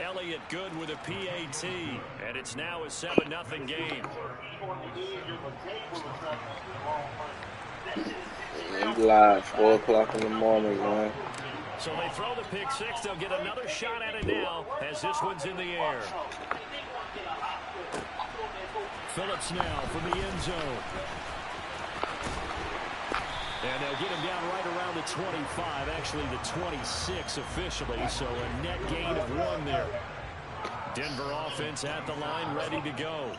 Elliott good with a PAT, and it's now a 7-0 game. We live, 4 o'clock in the morning, man. So they throw the pick six. They'll get another shot at it now as this one's in the air. Phillips now from the end zone. And they'll get him down right around the 25, actually the 26 officially, so a net gain of 1 there. Denver offense at the line, ready to go.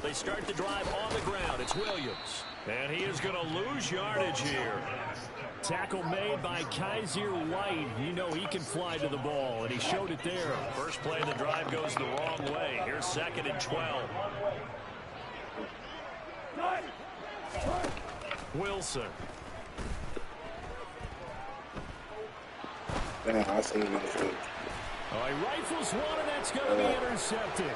They start the drive on the ground. It's Williams. And he is going to lose yardage here. Tackle made by Kaiser White. You know he can fly to the ball, and he showed it there. First play of the drive goes the wrong way. Here's 2nd and 12. Wilson. Man, I seen that too. Oh, he rifles one, and that's going to be intercepted.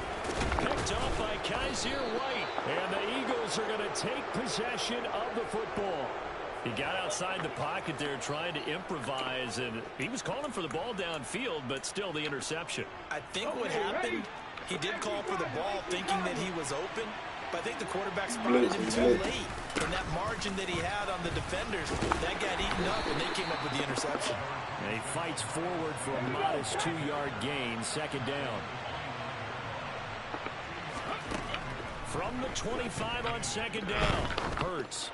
Picked off by Kaiser White. And the Eagles are going to take possession of the football. He got outside the pocket there trying to improvise, and he was calling for the ball downfield, but still the interception. I think what happened, he did call for the ball thinking that he was open, but I think the quarterback spotted him too late. And that margin that he had on the defenders, that got eaten up, and they came up with the interception. And he fights forward for a modest 2-yard gain, 2nd down. From the 25 on 2nd down, Hurts.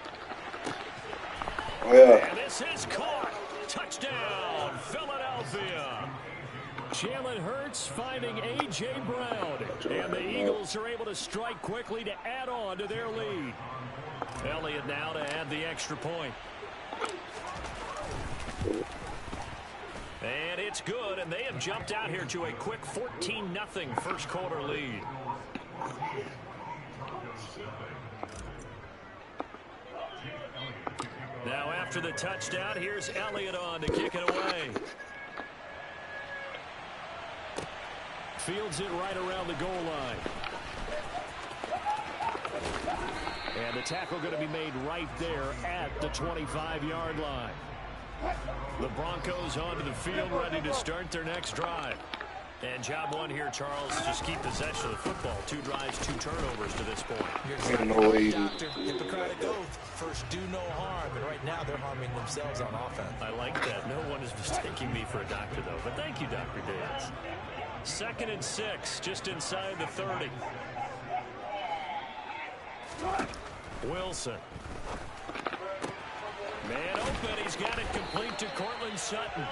Oh, yeah. And this is caught. Touchdown, Philadelphia. Jalen Hurts finding A.J. Brown. And the Eagles are able to strike quickly to add on to their lead. Elliott now to add the extra point. And it's good, and they have jumped out here to a quick 14-0 first quarter lead. Now after the touchdown, here's Elliott on to kick it away. Fields it right around the goal line. And the tackle going to be made right there at the 25-yard line. The Broncos onto the field, ready to start their next drive. And job one here, Charles, just keep possession of the football. 2 drives, 2 turnovers to this point. You're no way, doctor. Hippocratic oath. First, do no harm. And right now, they're harming themselves on offense. I like that. No one is mistaking me for a doctor, though. But thank you, Dr. Dance. 2nd and 6, just inside the 30. Wilson. Man open. He's got it complete to Cortland Sutton.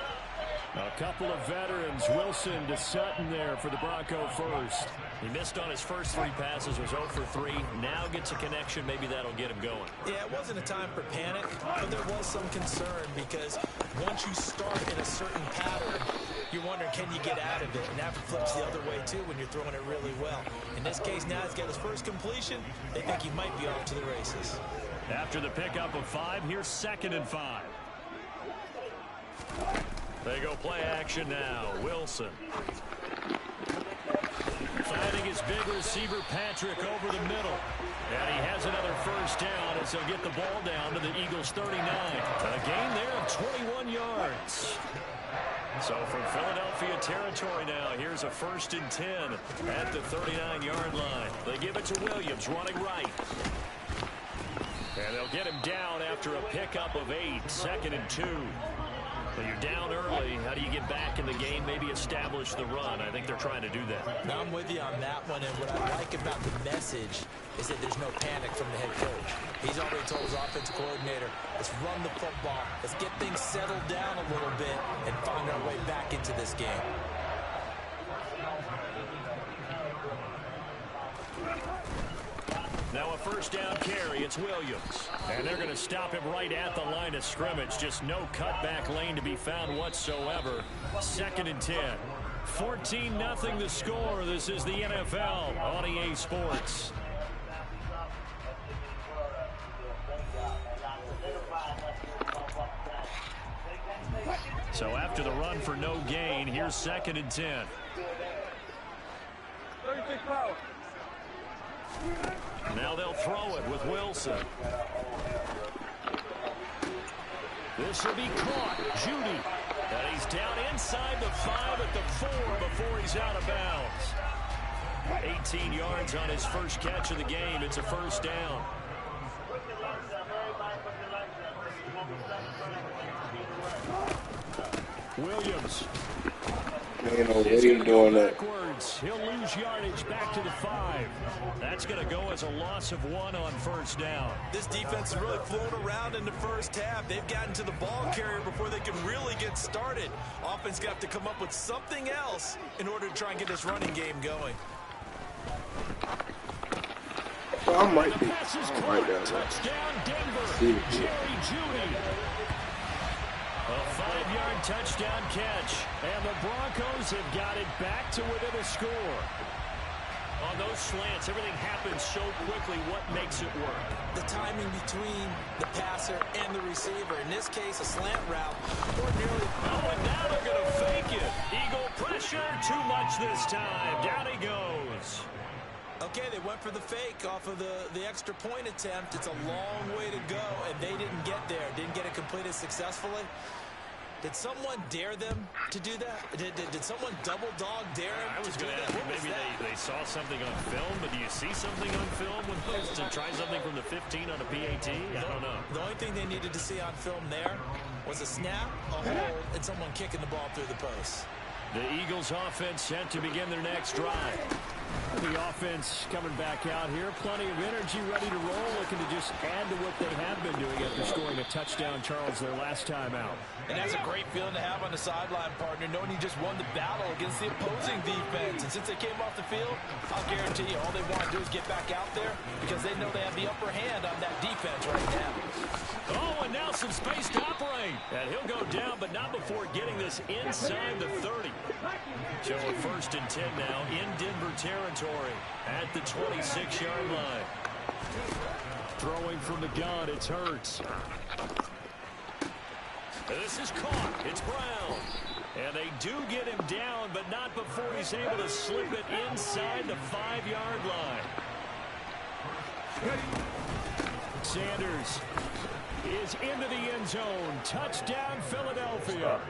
A couple of veterans, Wilson to Sutton there for the Bronco first. He missed on his first 3 passes, was 0 for 3. Now gets a connection. Maybe that'll get him going. Yeah, it wasn't a time for panic, but there was some concern because once you start in a certain pattern, you're wondering, can you get out of it? And that flips the other way, too, when you're throwing it really well. In this case, now he's got his first completion. They think he might be off to the races. After the pickup of 5, here's 2nd and 5. They go play action now. Wilson. Finding his big receiver, Patrick, over the middle. And he has another first down as he'll get the ball down to the Eagles' 39. A gain there of 21 yards. So from Philadelphia territory now, here's a 1st and 10 at the 39-yard line. They give it to Williams, running right. And they'll get him down after a pickup of 8, 2nd and 2. Well, you're down early. How do you get back in the game? Maybe establish the run. I think they're trying to do that. Now I'm with you on that one, and what I like about the message is that there's no panic from the head coach. He's already told his offensive coordinator, let's run the football. Let's get things settled down a little bit and find our way back into this game. Now a first down carry. It's Williams. And they're going to stop him right at the line of scrimmage. Just no cutback lane to be found whatsoever. 2nd and 10. 14-0 the score. This is the NFL on EA Sports. So after the run for no gain, here's 2nd and 10. 36 power. Now they'll throw it with Wilson. This will be caught. Judy. And he's down inside the 5 at the 4 before he's out of bounds. 18 yards on his first catch of the game. It's a first down. Williams. You know, what are you doing that? He'll lose yardage back to the 5. That's going to go as a loss of 1 on first down. This defense is really flown around in the first half. They've gotten to the ball carrier before they can really get started. Offense got to come up with something else in order to try and get this running game going. Well, I might be. Touchdown, Denver. Jerry Jeudy. A 5-yard touchdown catch. And the Broncos have got it back to within a score. On those slants, everything happens so quickly. What makes it work? The timing between the passer and the receiver. In this case, a slant route. Ordinarily. Oh, and now they're going to fake it. Eagle pressure. Too much this time. Down he goes. Okay, they went for the fake off of the extra point attempt. It's a long way to go, and they didn't get there. Didn't get it completed successfully. Did someone dare them to do that? Did someone double dog dare them? I was going to ask, maybe they saw something on film, but do you see something on film with those to try something from the 15 on a PAT? I don't know. The only thing they needed to see on film there was a snap, a hold, and someone kicking the ball through the post. The Eagles offense set to begin their next drive. The offense coming back out here. Plenty of energy, ready to roll, looking to just add to what they have been doing after scoring a touchdown, Charles, their last time out. And that's a great feeling to have on the sideline, partner, knowing you just won the battle against the opposing defense. And since they came off the field, I'll guarantee you all they want to do is get back out there because they know they have the upper hand on that defense right now. Oh, and now some space to operate. And he'll go down, but not before getting this inside the 30. So a 1st and 10 now in Denver territory at the 26-yard line. Throwing from the gun, it's Hurts. This is caught. It's Brown. And they do get him down, but not before he's able to slip it inside the 5-yard line. Sanders is into the end zone. Touchdown, Philadelphia.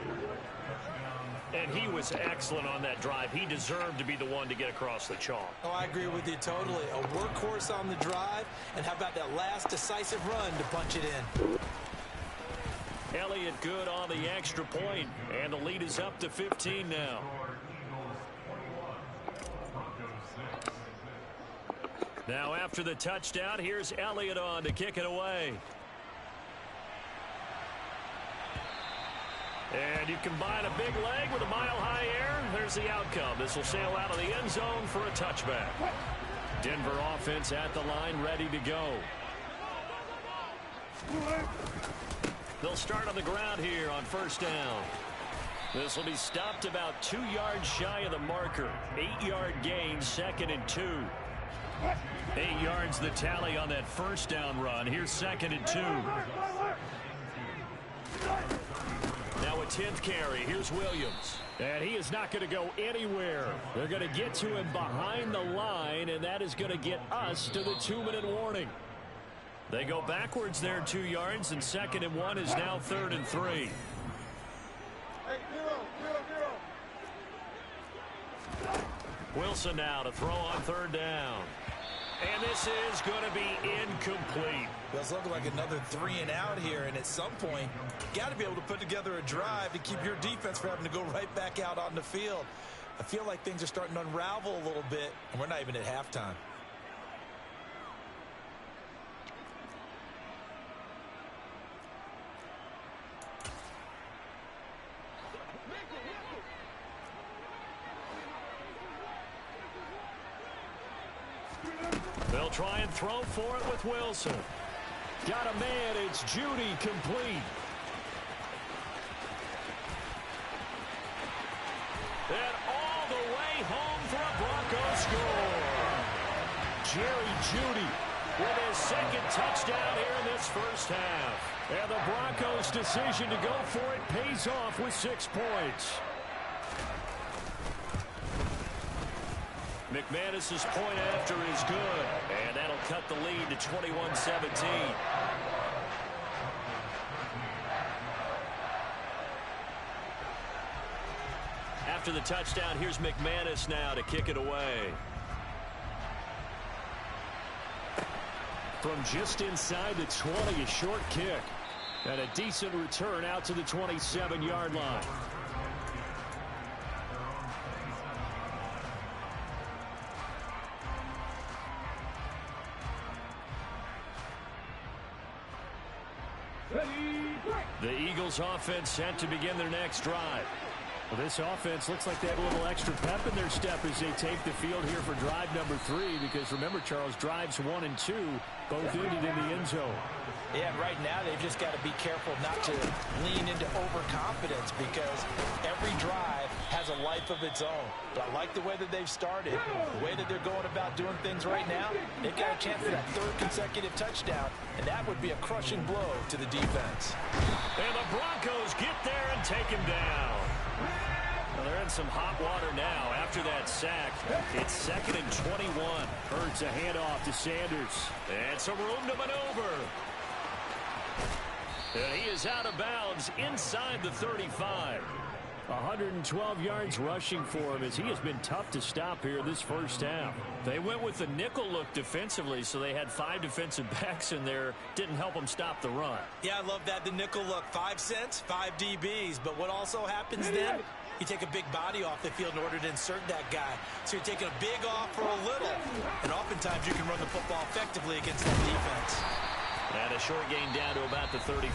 And he was excellent on that drive. He deserved to be the one to get across the chalk. Oh, I agree with you totally. A workhorse on the drive. And how about that last decisive run to punch it in? Elliott good on the extra point, and the lead is up to 15 now. Now after the touchdown, here's Elliott on to kick it away. And you combine a big leg with a mile-high air, there's the outcome. This will sail out of the end zone for a touchback. Denver offense at the line, ready to go. They'll start on the ground here on first down. This will be stopped about 2 yards shy of the marker. 8-yard gain, 2nd and 2. 8 yards the tally on that first down run. Here's 2nd and 2. Now a 10th carry. Here's Williams. And he is not going to go anywhere. They're going to get to him behind the line, and that is going to get us to the 2-minute warning. They go backwards there 2 yards, and 2nd and 1 is now 3rd and 3. Wilson now to throw on 3rd down. And this is going to be incomplete. Well, it's looking like another 3 and out here, and at some point, you got to be able to put together a drive to keep your defense from having to go right back out on the field. I feel like things are starting to unravel a little bit, and we're not even at halftime. They'll try and throw for it with Wilson. Got a man. It's Jeudy, complete. And all the way home for a Broncos score. Jerry Jeudy with his 2nd touchdown here in this first half. And the Broncos' decision to go for it pays off with 6 points. McManus's point after is good, and that'll cut the lead to 21-17. after the touchdown. Here's McManus now to kick it away. From just inside the 20, a short kick. And a decent return out to the 27-yard line. The Eagles offense set to begin their next drive. Well, this offense looks like they have a little extra pep in their step as they take the field here for drive number 3. Because remember, Charles, drives 1 and 2 both ended in the end zone. Yeah, right now they've just got to be careful not to lean into overconfidence because every drive has a life of its own. But I like the way that they've started, the way that they're going about doing things right now. They've got a chance for that 3rd consecutive touchdown, and that would be a crushing blow to the defense. And the Broncos get there and take him down. Well, they're in some hot water now after that sack. It's 2nd and 21. Hurts a handoff to Sanders. And some room to maneuver. And he is out of bounds inside the 35. 112 yards rushing for him as he has been tough to stop here this first half. They went with the nickel look defensively, so they had 5 defensive backs in there. Didn't help them stop the run. Yeah, I love that, the nickel look. 5 cents, 5 DBs. But what also happens then, you take a big body off the field in order to insert that guy. So you're taking a big off for a little. And oftentimes you can run the football effectively against that defense. And a short gain down to about the 33.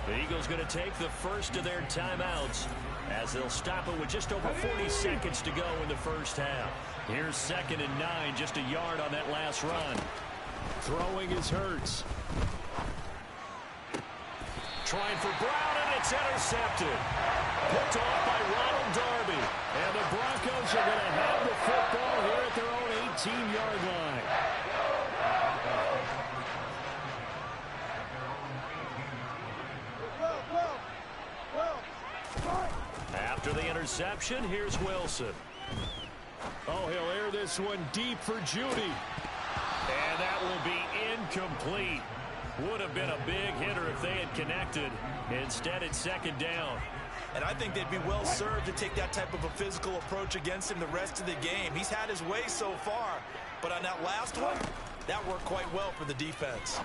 The Eagles going to take the first of their timeouts as they'll stop it with just over 40 seconds to go in the first half. Here's 2nd and 9, just a yard on that last run. Throwing is Hurts. Trying for Brown, and it's intercepted. Picked off by Ronald Darby. And the Broncos are going to have the football here at their own 18-yard line. After the interception, here's Wilson. Oh, he'll air this one deep for Judy. And that will be incomplete. Would have been a big hitter if they had connected. Instead, it's 2nd down. And I think they'd be well served to take that type of a physical approach against him the rest of the game. He's had his way so far. But on that last one, that worked quite well for the defense.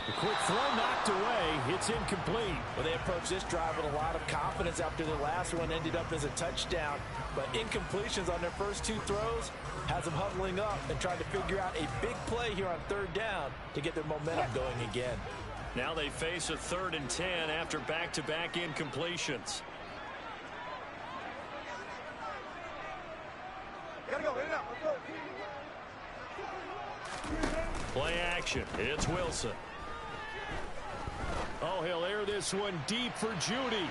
The quick throw knocked away. It's incomplete. Well, they approached this drive with a lot of confidence after their last one ended up as a touchdown. But incompletions on their first 2 throws has them huddling up and trying to figure out a big play here on 3rd down to get their momentum going again. Now they face a 3rd and 10 after back-to-back incompletions. Play action. It's Wilson. Oh, he'll air this one deep for Judy.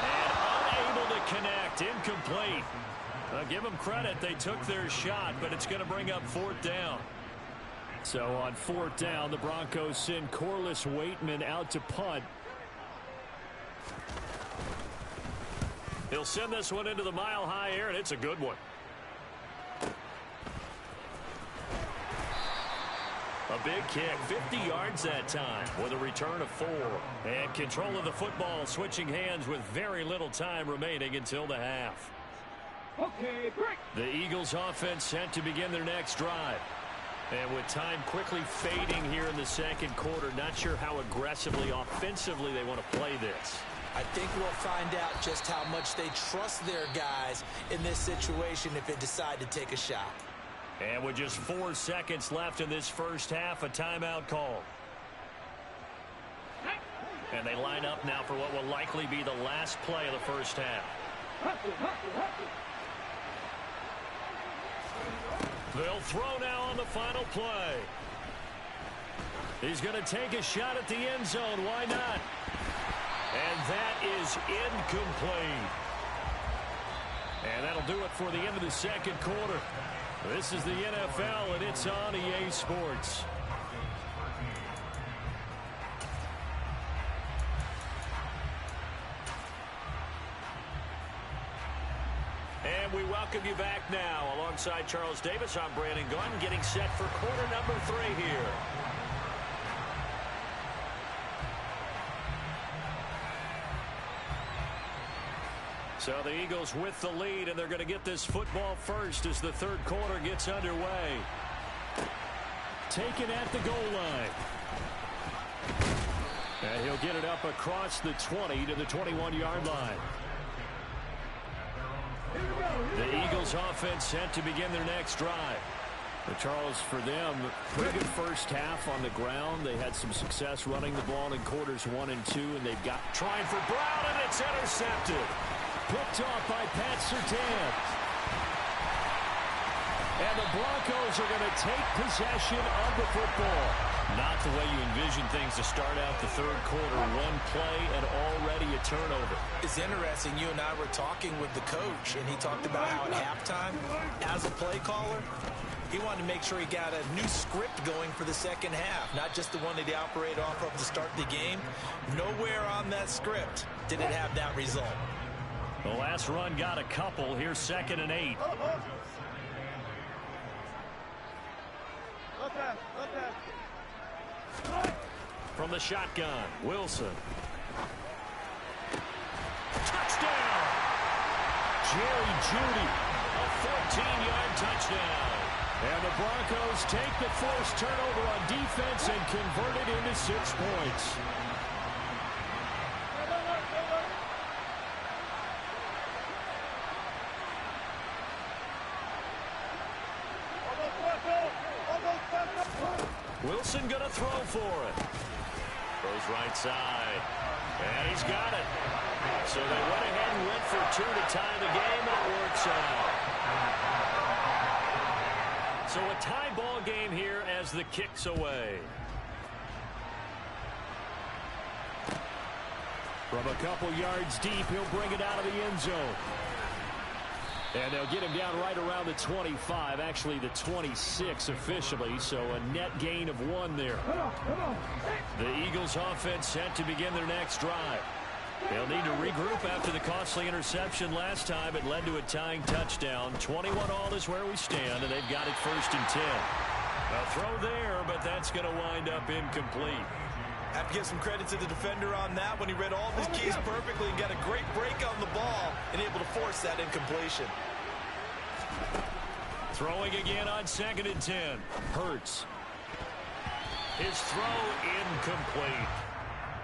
And unable to connect. Incomplete. Give them credit. They took their shot, but it's going to bring up 4th down. So on 4th down, the Broncos send Corliss Waitman out to punt. He'll send this one into the mile-high air, and it's a good one. A big kick, 50 yards that time with a return of 4. And control of the football, switching hands with very little time remaining until the half. Okay, break. The Eagles offense set to begin their next drive. And with time quickly fading here in the 2nd quarter, not sure how aggressively, offensively they want to play this. I think we'll find out just how much they trust their guys in this situation if they decide to take a shot. And with just 4 seconds left in this first half, a timeout call. And they line up now for what will likely be the last play of the first half. They'll throw now on the final play. He's going to take a shot at the end zone. Why not? And that is incomplete. And that'll do it for the end of the 2nd quarter. This is the NFL, and it's on EA Sports. And we welcome you back now. Alongside Charles Davis, I'm Brandon Gunn, getting set for quarter number 3 here. So the Eagles with the lead, and they're going to get this football first as the third quarter gets underway. Taken at the goal line. And he'll get it up across the 20 to the 21-yard line. The Eagles offense set to begin their next drive. But Charles, for them, pretty good first half on the ground. They had some success running the ball in quarters 1 and 2, and they've got trying for Brown, and it's intercepted. Picked off by Pat Surtain. And the Broncos are going to take possession of the football. Not the way you envision things to start out the third quarter. One play and already a turnover. It's interesting. You and I were talking with the coach, and he talked about how at halftime, as a play caller, he wanted to make sure he got a new script going for the second half, not just the one that he operated off of to start the game. Nowhere on that script did it have that result. The last run got a couple. Here's 2nd and 8. From the shotgun, Wilson. Touchdown! Jerry Jeudy. A 14-yard touchdown. And the Broncos take the forced turnover on defense and convert it into 6 points. Wilson going to throw for it. Goes right side. And he's got it. So they went ahead and went for 2 to tie the game, and it works out. So a tie ball game here as the kick's away. From a couple yards deep, he'll bring it out of the end zone. And they'll get him down right around the 25, actually the 26 officially, so a net gain of 1 there. The Eagles offense set to begin their next drive. They'll need to regroup after the costly interception last time. It led to a tying touchdown. 21-all is where we stand, and they've got it 1st and 10. A throw there, but that's going to wind up incomplete. I have to give some credit to the defender on that when he read all of his keys perfectly and got a great break on the ball and able to force that incompletion. Throwing again on 2nd and 10. Hurts. His throw incomplete.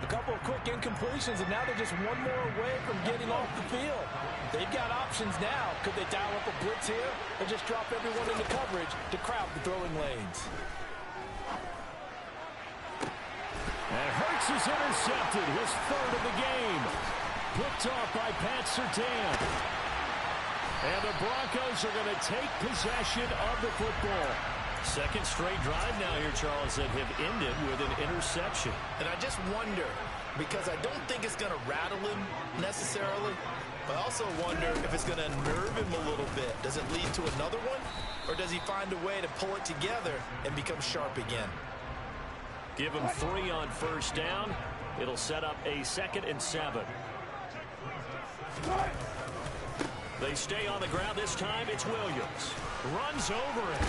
A couple of quick incompletions, and now they're just 1 more away from getting off the field. They've got options now. Could they dial up a blitz here or just drop everyone into coverage to crowd the throwing lanes? And Hurts is intercepted, his 3rd of the game. Picked off by Pat Surtain. And the Broncos are going to take possession of the football. Second straight drive now here, Charles, that have ended with an interception. And I just wonder, because I don't think it's going to rattle him necessarily, but I also wonder if it's going to unnerve him a little bit. Does it lead to another one, or does he find a way to pull it together and become sharp again? Give him 3 on 1st down. It'll set up a 2nd and 7. They stay on the ground. This time it's Williams. Runs over it.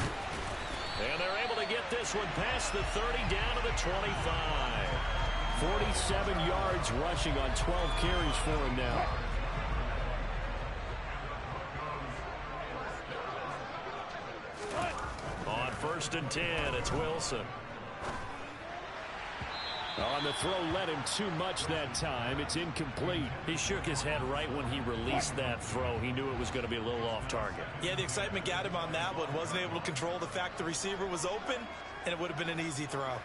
And they're able to get this one past the 30 down to the 25. 47 yards rushing on 12 carries for him now. On 1st and 10, it's Wilson. On the throw led him too much that time. It's incomplete. He shook his head right when he released that throw. He knew it was going to be a little off target. Yeah, the excitement got him on that one. Wasn't able to control the fact the receiver was open, and it would have been an easy throw.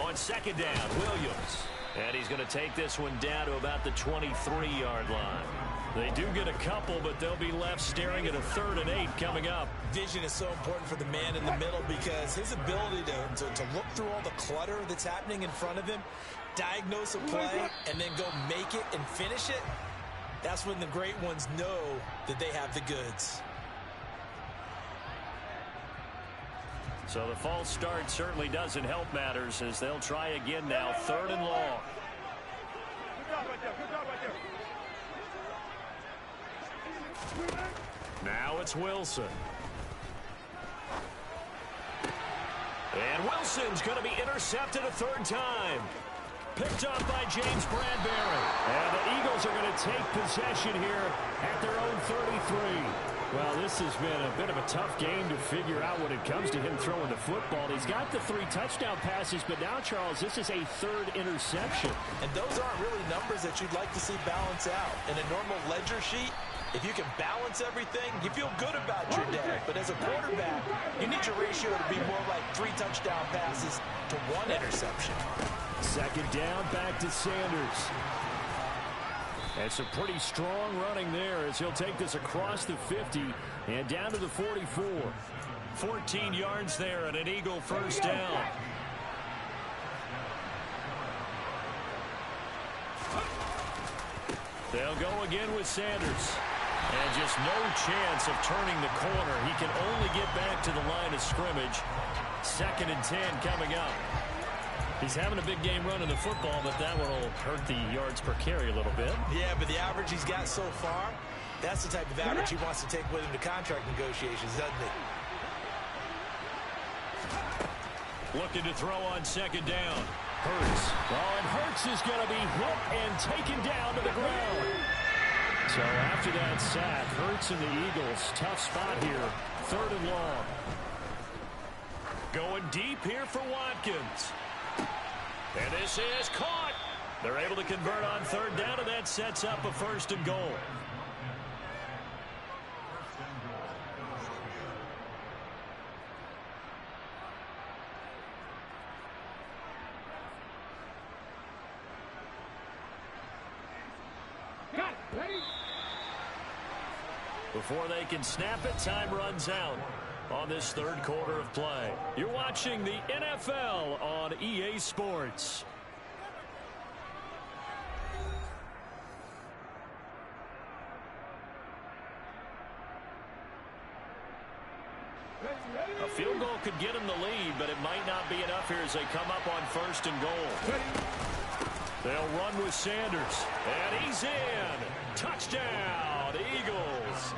On 2nd down, Williams. And he's going to take this one down to about the 23-yard line. They do get a couple, but they'll be left staring at a 3rd and 8 coming up. Vision is so important for the man in the middle because his ability to look through all the clutter that's happening in front of him, diagnose a play, and then go make it and finish it, that's when the great ones know that they have the goods. So the false start certainly doesn't help matters as they'll try again now, 3rd and long. Now it's Wilson. And Wilson's going to be intercepted a third time. Picked up by James Bradbury. And the Eagles are going to take possession here at their own 33. Well, this has been a bit of a tough game to figure out when it comes to him throwing the football. He's got the 3 touchdown passes, but now, Charles, this is a 3rd interception. And those aren't really numbers that you'd like to see balance out. In a normal ledger sheet, if you can balance everything, you feel good about your day. But as a quarterback, you need your ratio to be more like 3 touchdown passes to 1 interception. Second down, back to Sanders. And some pretty strong running there as he'll take this across the 50 and down to the 44. 14 yards there and an Eagle first down. They'll go again with Sanders. And just no chance of turning the corner. He can only get back to the line of scrimmage. 2nd and 10 coming up. He's having a big game running the football, but that one will hurt the yards per carry a little bit. Yeah, but the average he's got so far, that's the type of average he wants to take with him to contract negotiations, doesn't he? Looking to throw on 2nd down. Hurts. Oh, and Hurts is going to be hit and taken down to the ground. So after that sack, Hurts and the Eagles, tough spot here. 3rd and long. Going deep here for Watkins. And this is caught. They're able to convert on 3rd down, and that sets up a 1st and goal. Before they can snap it, time runs out on this 3rd quarter of play. You're watching the NFL on EA Sports. A field goal could get them the lead, but it might not be enough here as they come up on 1st and goal. They'll run with Sanders, and he's in. Touchdown, Eagles.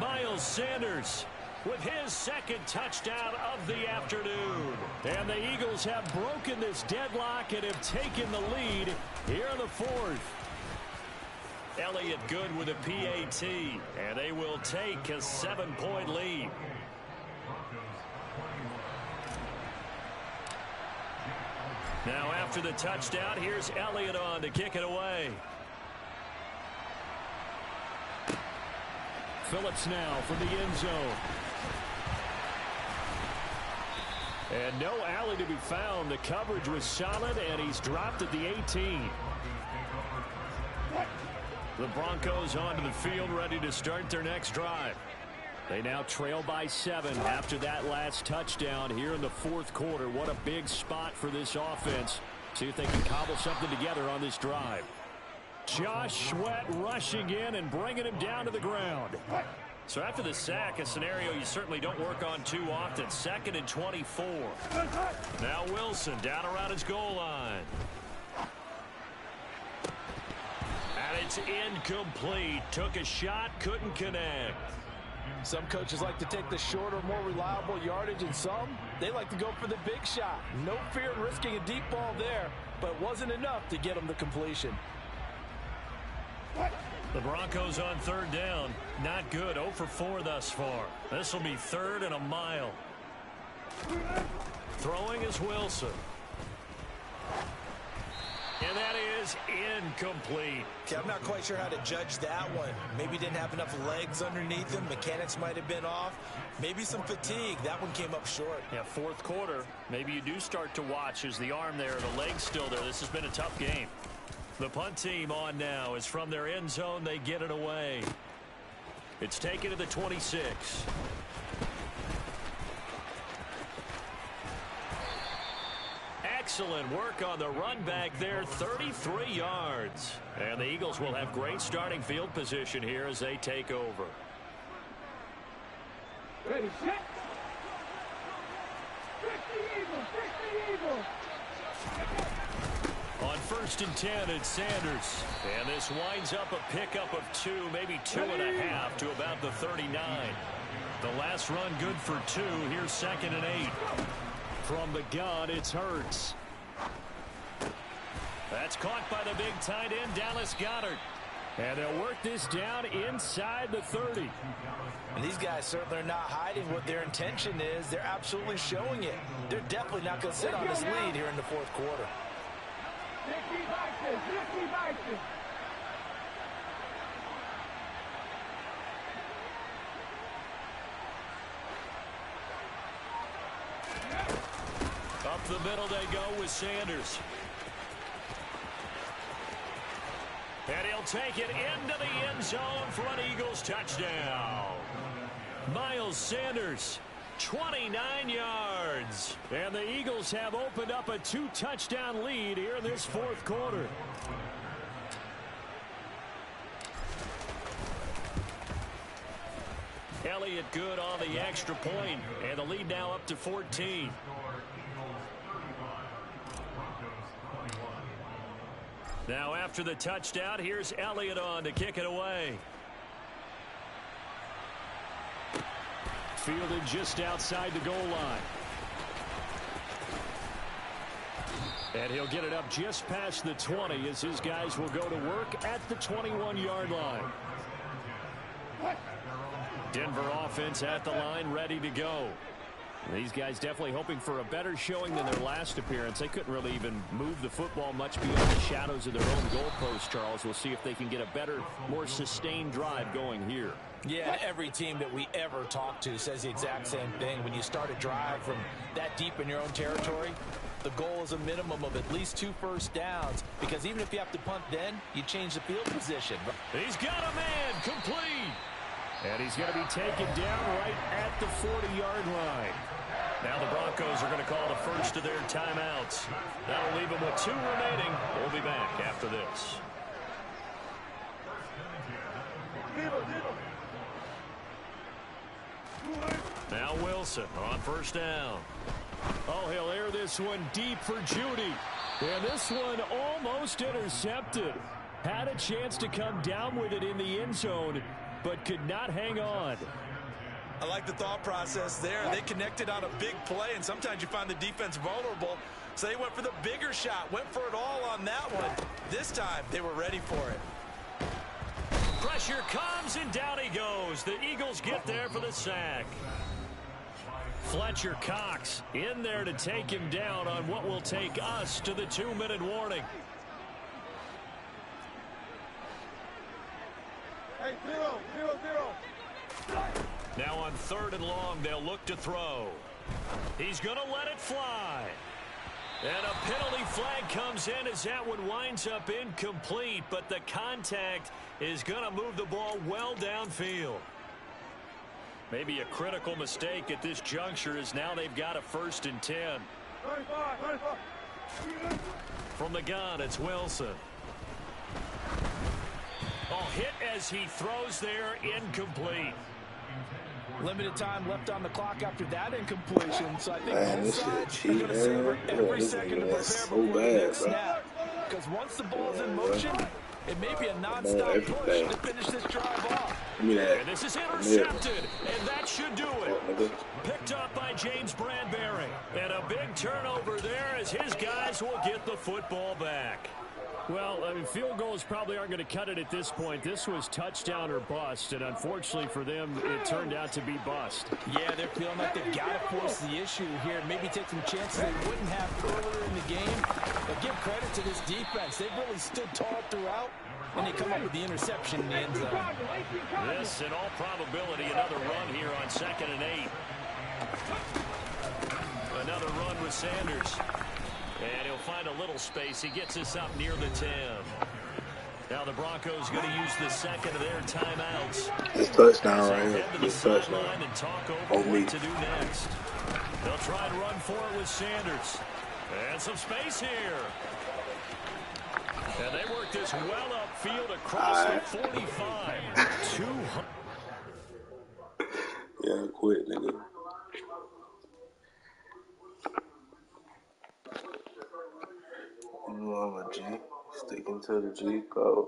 Miles Sanders with his 2nd touchdown of the afternoon. And the Eagles have broken this deadlock and have taken the lead here in the 4th. Elliott good with a PAT, and they will take a 7-point lead. Now after the touchdown, here's Elliott on to kick it away. Phillips now from the end zone. And no alley to be found. The coverage was solid, and he's dropped at the 18. The Broncos onto the field, ready to start their next drive. They now trail by 7 after that last touchdown here in the 4th quarter. What a big spot for this offense. See if they can cobble something together on this drive. Josh Sweat rushing in and bringing him down to the ground. So after the sack, a scenario you certainly don't work on too often. 2nd and 24. Now Wilson down around his goal line. And it's incomplete. Took a shot, couldn't connect. Some coaches like to take the shorter, more reliable yardage, and some, they like to go for the big shot. No fear in risking a deep ball there, but it wasn't enough to get them the completion. The Broncos on 3rd down. Not good. 0 for 4 thus far. This will be 3rd and a mile. Throwing is Wilson. And that is incomplete. Okay, I'm not quite sure how to judge that one. Maybe he didn't have enough legs underneath him. Mechanics might have been off. Maybe some fatigue. That one came up short. Yeah, 4th quarter. Maybe you do start to watch as the arm there, the leg's still there. This has been a tough game. The punt team on now is from their end zone. They get it away. It's taken to the 26. Excellent work on the run back there, 33 yards. And the Eagles will have great starting field position here as they take over. Ready, set. Trick the Eagle, trick the Eagle. On 1st and 10, it's Sanders. And this winds up a pickup of 2, maybe 2.5 to about the 39. The last run good for 2. Here's 2nd and 8. From the gun, it's Hurts. That's caught by the big tight end, Dallas Goedert. And they'll work this down inside the 30. And these guys certainly are not hiding what their intention is. They're absolutely showing it. They're definitely not going to sit on this lead here in the fourth quarter. Up the middle they go with Sanders. And he'll take it into the end zone for an Eagles touchdown. Miles Sanders, 29 yards. And the Eagles have opened up a 2-touchdown lead here in this fourth quarter. Elliott good on the extra point, and the lead now up to 14. Now after the touchdown, here's Elliott on to kick it away. Fielded just outside the goal line. And he'll get it up just past the 20 as his guys will go to work at the 21-yard line. Denver offense at the line, ready to go. These guys definitely hoping for a better showing than their last appearance. They couldn't really even move the football much beyond the shadows of their own goalpost, Charles. We'll see if they can get a better, more sustained drive going here. Yeah, every team that we ever talk to says the exact same thing. When you start a drive from that deep in your own territory, the goal is a minimum of at least 2 first downs, because even if you have to punt then, you change the field position. He's got a man complete. And he's going to be taken down right at the 40-yard line. Now the Broncos are going to call the first of their timeouts. That'll leave them with 2 remaining. We'll be back after this. Now Wilson on first down. Oh, he'll air this one deep for Judy. And this one almost intercepted. Had a chance to come down with it in the end zone, but could not hang on. I like the thought process there. They connected on a big play, and sometimes you find the defense vulnerable. So they went for the bigger shot, went for it all on that one. This time, they were ready for it. Pressure comes, and down he goes. The Eagles get there for the sack. Fletcher Cox in there to take him down on what will take us to the 2-minute warning. Hey, 0-0-0. Now on 3rd and long, they'll look to throw. He's going to let it fly. And a penalty flag comes in as that one winds up incomplete, but the contact is going to move the ball well downfield. Maybe a critical mistake at this juncture, as now they've got a 1st and 10. 35. From the gun, it's Wilson. Oh, hit as he throws there, incomplete. Limited time left on the clock after that incompletion, so I think Man, both this sides shit are going to savor every this second to nigga prepare is so before the bad, next bro. snap. Because once the ball's in motion, it may be a Man, non-stop push everything. to finish this drive off. Give me that. And this is intercepted, and that should do it. Nigga. Picked up by James Bradbury. And a big turnover there as his guys will get the football back. Well, I mean, field goals probably aren't going to cut it at this point. This was touchdown or bust, and unfortunately for them, it turned out to be bust. Yeah, they're feeling like they've got to force the issue here. Maybe take some chances they wouldn't have earlier in the game. But give credit to this defense. They've really stood tall throughout, and they come up with the interception in the end zone. This, in all probability, another run here on 2nd and 8. Another run with Sanders. And he'll find a little space. He gets us up near the 10. Now the Broncos going to use the 2nd of their timeouts. This touchdown right Head here. to the This touchdown. sideline and talk over On me. what to do next. They'll try and run for it with Sanders. And some space here. And they work this well upfield across the 45. 200. Yeah, quit, nigga. You know I'm a G. Sticking to the G code.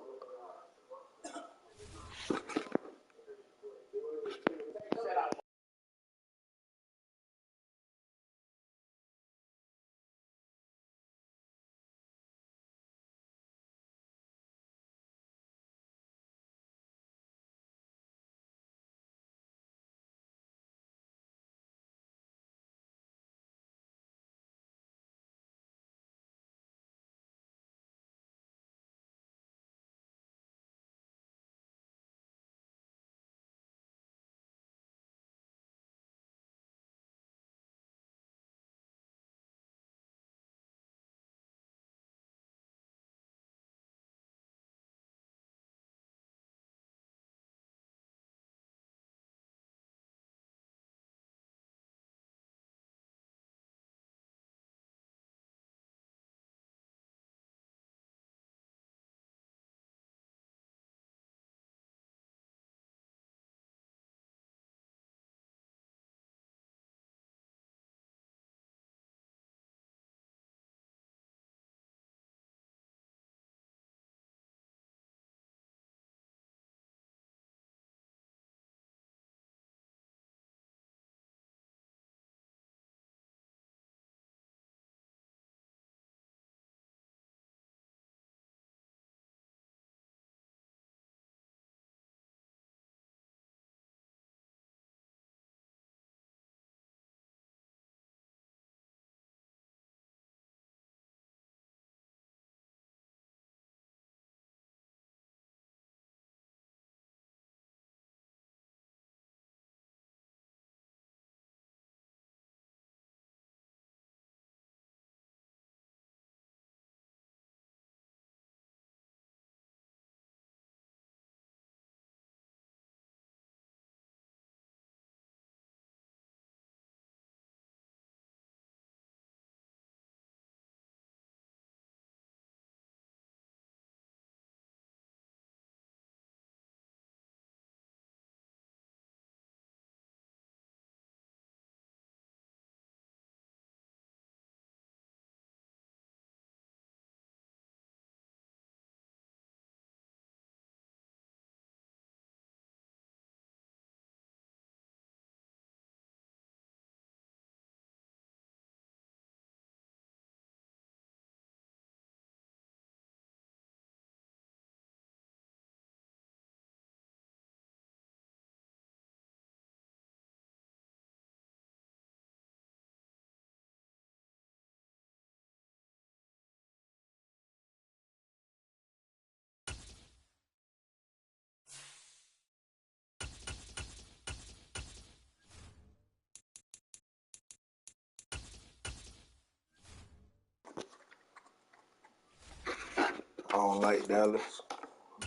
don't like Dallas,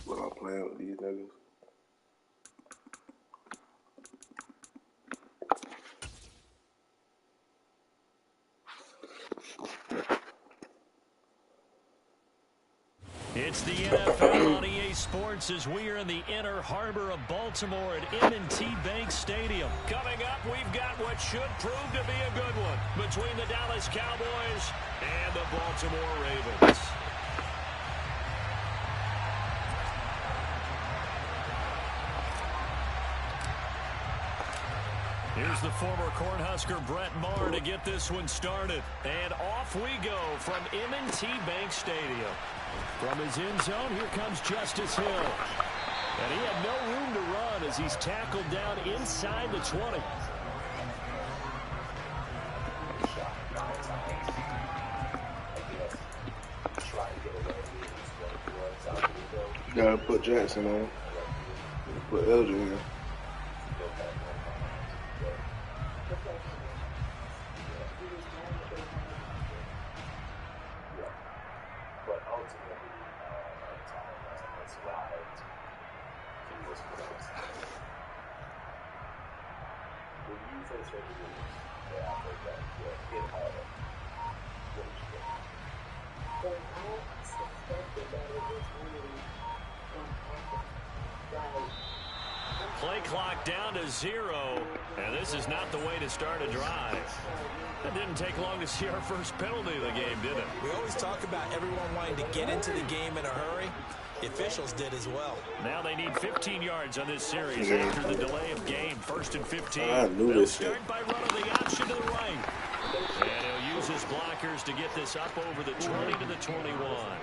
but I'm playing with these niggas. It's the NFL on EA Sports as we are in the inner harbor of Baltimore at M&T Bank Stadium. Coming up, we've got what should prove to be a good one between the Dallas Cowboys and the Baltimore Ravens. Here's the former Cornhusker Brett Maher to get this one started. And off we go from M&T Bank Stadium. From his end zone, here comes Justice Hill. And he had no room to run as he's tackled down inside the 20. You gotta put Jackson on. Put Elgin in. Play clock down to 0, and this is not the way to start a drive. It didn't take long to see our first penalty of the game, did it? We always talk about everyone wanting to get into the game in a hurry. The officials did as well. Now they need 15 yards on this series after the delay of game. 1st and 15. I knew They'll this start by running the option to the right. And he'll use his blockers to get this up over the 20 to the 21.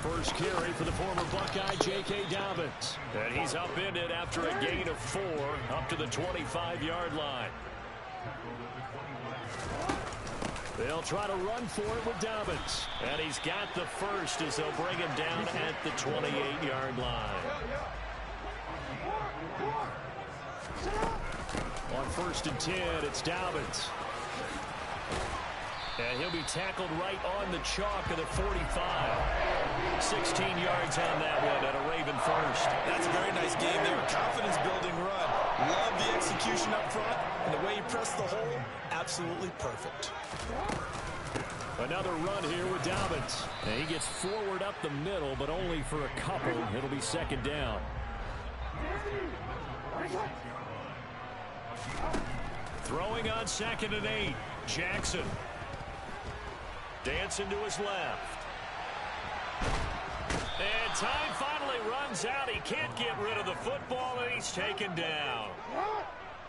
First carry for the former Buckeye, J.K. Dobbins. And he's upended after a gain of 4 up to the 25-yard line. They'll try to run for it with Dobbins. And he's got the first as they'll bring him down at the 28-yard line. On 1st and 10, it's Dobbins. And he'll be tackled right on the chalk of the 45. 16 yards on that one at a Raven first. That's a very nice game there. Confidence-building run. Love the execution up front. And the way he pressed the hole, absolutely perfect. Another run here with Dobbins. And he gets forward up the middle, but only for a couple. It'll be 2nd down. Throwing on 2nd and 8. Jackson. Dancing to his left. And time finally runs out. He can't get rid of the football, and he's taken down.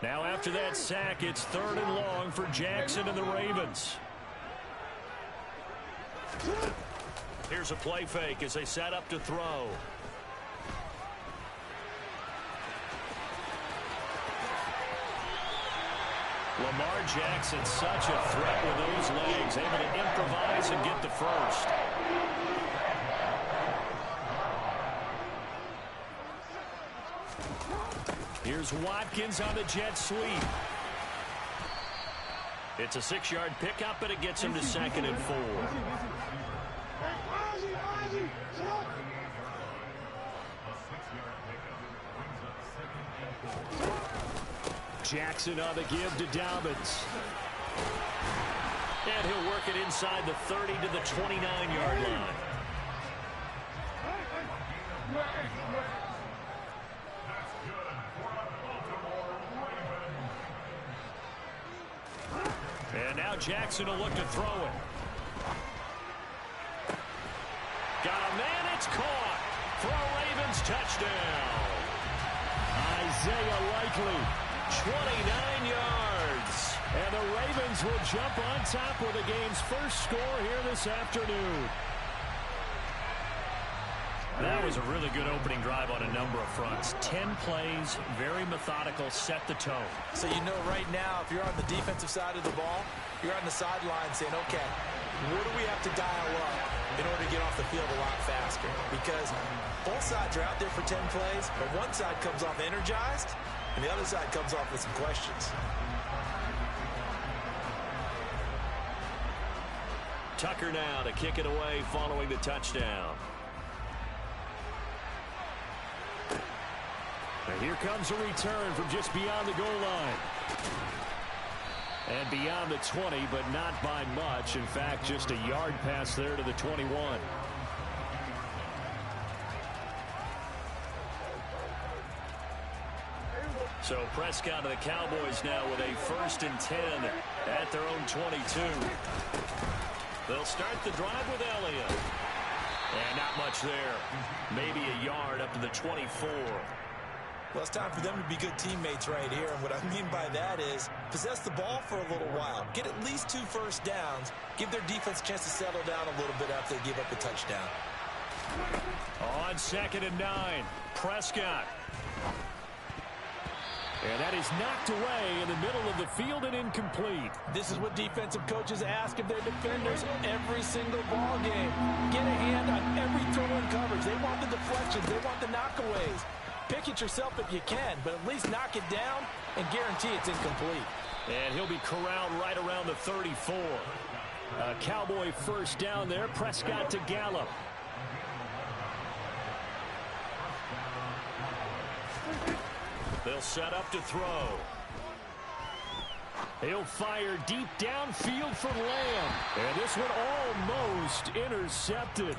Now after that sack, it's 3rd and long for Jackson and the Ravens. Here's a play fake as they set up to throw. Lamar Jackson, such a threat with those legs, able to improvise and get the first. Here's Watkins on the jet sweep. It's a 6-yard pickup, and it gets him to 2nd and 4. Jackson on the give to Dobbins. And he'll work it inside the 30 to the 29-yard line. And now Jackson will look to throw it. Got a man, it's caught. For a Ravens touchdown. Isaiah Likely, 29 yards. And the Ravens will jump on top with the game's first score here this afternoon. That was a really good opening drive on a number of fronts. 10 plays, very methodical, set the tone. So you know right now, if you're on the defensive side of the ball, you're on the sideline saying, okay, what do we have to dial up in order to get off the field a lot faster? Because both sides are out there for 10 plays, but one side comes off energized, and the other side comes off with some questions. Tucker now to kick it away following the touchdown. And here comes a return from just beyond the goal line. And beyond the 20, but not by much. In fact, just a yard pass there to the 21. So Prescott and the Cowboys now with a 1st and 10 at their own 22. They'll start the drive with Elliott. And not much there. Maybe a yard up to the 24. Well, it's time for them to be good teammates right here. And what I mean by that is possess the ball for a little while. Get at least 2 first downs. Give their defense a chance to settle down a little bit after they give up a touchdown. On 2nd and 9, Prescott. And that is knocked away in the middle of the field and incomplete. This is what defensive coaches ask of their defenders every single ball game. Get a hand on every throw in coverage. They want the deflections. They want the knockaways. Pick it yourself if you can, but at least knock it down and guarantee it's incomplete. And he'll be corralled right around the 34. A Cowboy 1st down there. Prescott to Gallup. They'll set up to throw. He'll fire deep downfield for Lamb. And this one almost intercepted.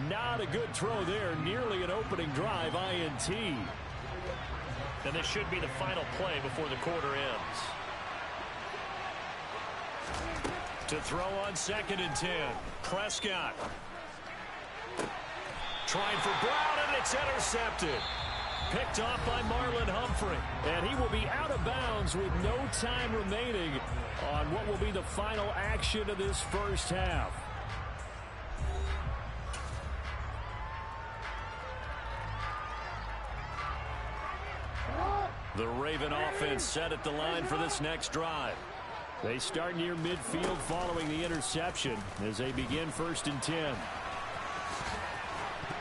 Not a good throw there. Nearly an opening drive INT. And this should be the final play before the quarter ends. To throw on 2nd and 10. Prescott. Trying for Brown, and it's intercepted. Picked off by Marlon Humphrey. And he will be out of bounds with no time remaining on what will be the final action of this first half. The Raven offense set at the line for this next drive. They start near midfield following the interception as they begin 1st and 10.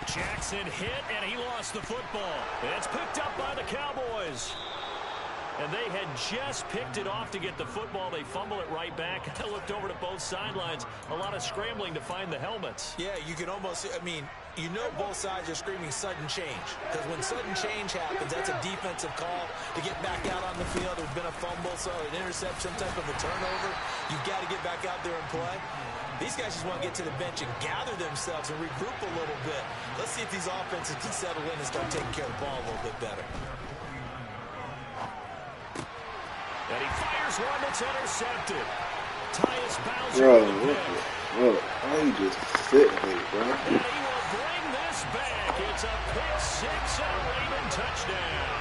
Jackson hit, and he lost the football. It's picked up by the Cowboys. And they had just picked it off to get the football. They fumble it right back. I looked over to both sidelines. A lot of scrambling to find the helmets. Yeah, you can almost, you know both sides are screaming sudden change. Because when sudden change happens, that's a defensive call to get back out on the field. There's been a fumble, so an interception, some type of a turnover. You've got to get back out there and play. These guys just want to get to the bench and gather themselves and regroup a little bit. Let's see if these offenses can settle in and start taking care of the ball a little bit better. And he fires one that's intercepted. Tyus Bowser. Bro, how you just sitting there, bro? And he will bring this back. It's a pick 6 and a Raven touchdown.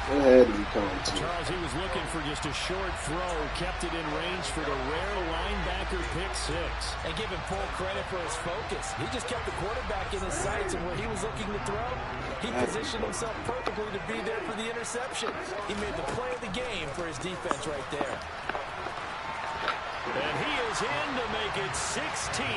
What had he come to? Charles, he was looking for just a short throw. Kept it in range for the rare linebacker pick 6. And give him full credit for his focus. He just kept the quarterback in his sights, and where he was looking to throw, he positioned himself perfectly to be there for the interception. He made the play of the game for his defense right there. And he is in to make it 16-0.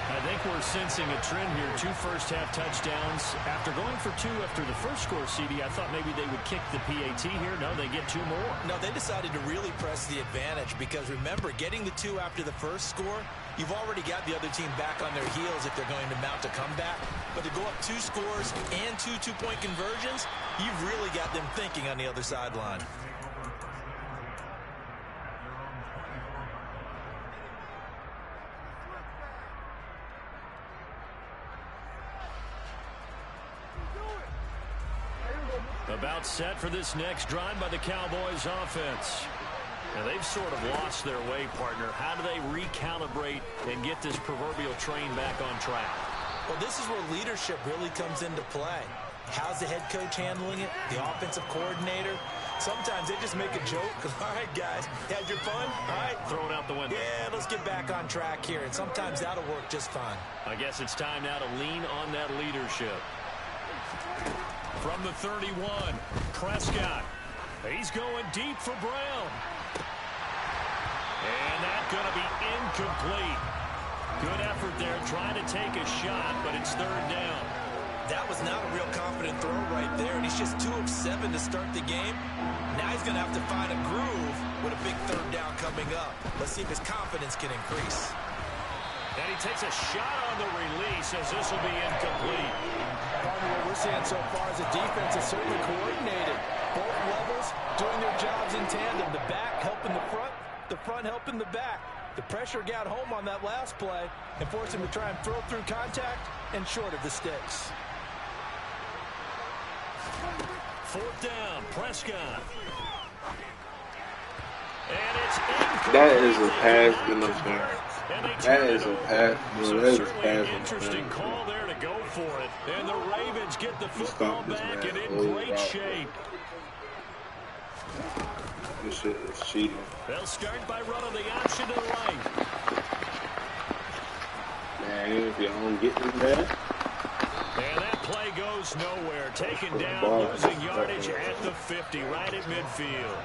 I think we're sensing a trend here. 2 first-half touchdowns. After going for 2 after the first score, CD, I thought maybe they would kick the PAT here. No, they get 2 more. No, they decided to really press the advantage because, remember, getting the 2 after the first score, you've already got the other team back on their heels if they're going to mount a comeback. But to go up 2 scores and 2 two-point conversions, you've really got them thinking on the other sideline. About set for this next drive by the Cowboys offense. And they've sort of lost their way, partner. How do they recalibrate and get this proverbial train back on track? Well, this is where leadership really comes into play. How's the head coach handling it? The offensive coordinator? Sometimes they just make a joke. All right, guys, had your fun? All right. Throw it out the window. Yeah, let's get back on track here. And sometimes that'll work just fine. I guess it's time now to lean on that leadership. From the 31, Prescott. He's going deep for Brown. And that's going to be incomplete. Good effort there trying to take a shot, but it's 3rd down. That was not a real confident throw right there, and he's just 2 of 7 to start the game. Now he's going to have to find a groove with a big third down coming up. Let's see if his confidence can increase. And he takes a shot on the release as this will be incomplete. Partner, what we're seeing so far is the defense is certainly coordinated. Both levels doing their jobs in tandem. The back helping the front helping the back. The pressure got home on that last play and forced him to try and throw through contact and short of the sticks. 4th down, Prescott. And it's incomplete. That is a pass interference. That is a pass. So That is certainly pass an interesting call there to go for it. And the Ravens get the football Stop this back man. and in great shape. This shit is cheating. They'll start by running the option to the right. Man, if you don't get this man. And that play goes nowhere. Taken down, losing yardage at the 50, right at midfield.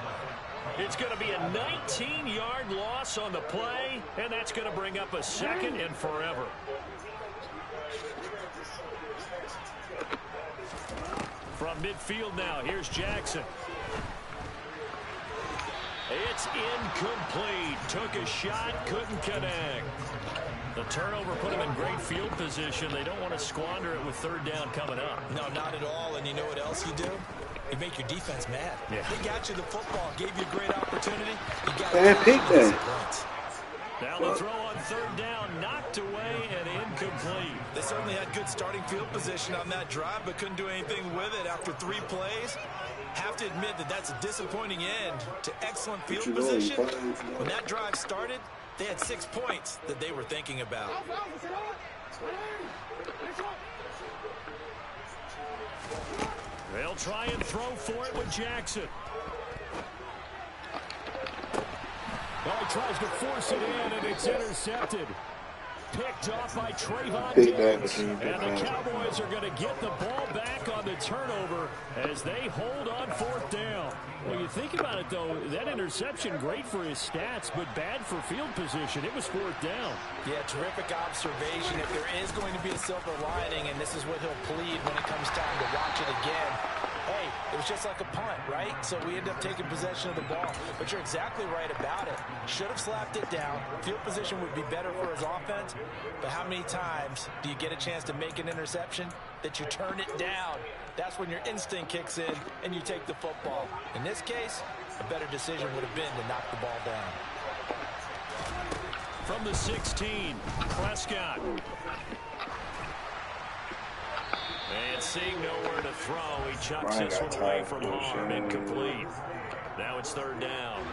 It's going to be a 19-yard loss on the play, and that's going to bring up a 2nd and forever. From midfield now, here's Jackson. It's incomplete. Took a shot, couldn't connect. The turnover put them in great field position. They don't want to squander it with 3rd down coming up. No, not at all. And you know what else you do? You make your defense mad. Yeah. They got you the football, gave you a great opportunity. You got Man, pick that. Now the throw on 3rd down, knocked away and incomplete. They certainly had good starting field position on that drive, but couldn't do anything with it after 3 plays. Have to admit that that's a disappointing end to excellent field position. When that drive started, they had 6 points that they were thinking about. They'll try and throw for it with Jackson. Well, he tries to force it in, and it's intercepted. Picked off by Trayvon Diggs. And the Cowboys are going to get the ball back on the turnover as they hold on 4th down. Well, you think about it, though, that interception, great for his stats, but bad for field position. It was 4th down. Yeah, terrific observation. If there is going to be a silver lining, and this is what he'll plead when it comes time to watch it again, hey, it was just like a punt, right? So we end up taking possession of the ball. But you're exactly right about it. Should have slapped it down. Field position would be better for his offense. But how many times do you get a chance to make an interception that you turn it down? That's when your instinct kicks in and you take the football. In this case, a better decision would have been to knock the ball down. From the 16, Prescott. And seeing nowhere to throw, he chucks this one away from harm, incomplete. Now it's 3rd down.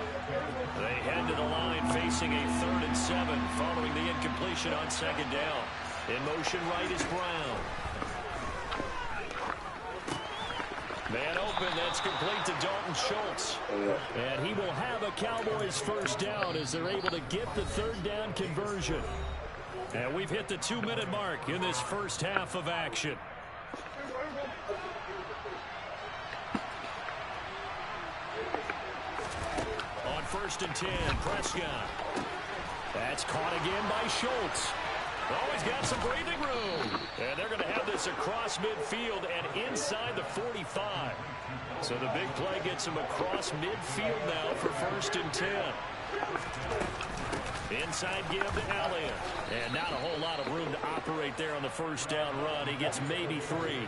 They head to the line facing a 3rd and 7 following the incompletion on 2nd down. In motion right is Brown. Man open, that's complete to Dalton Schultz. And he will have a Cowboys 1st down as they're able to get the 3rd down conversion. And we've hit the 2-minute mark in this first half of action. On 1st and 10, Prescott. That's caught again by Schultz. Oh, he's got some breathing room. And they're going to have this across midfield and inside the 45. So the big play gets him across midfield now for 1st and 10. Inside give to Elliott. And not a whole lot of room to operate there on the 1st down run. He gets maybe 3.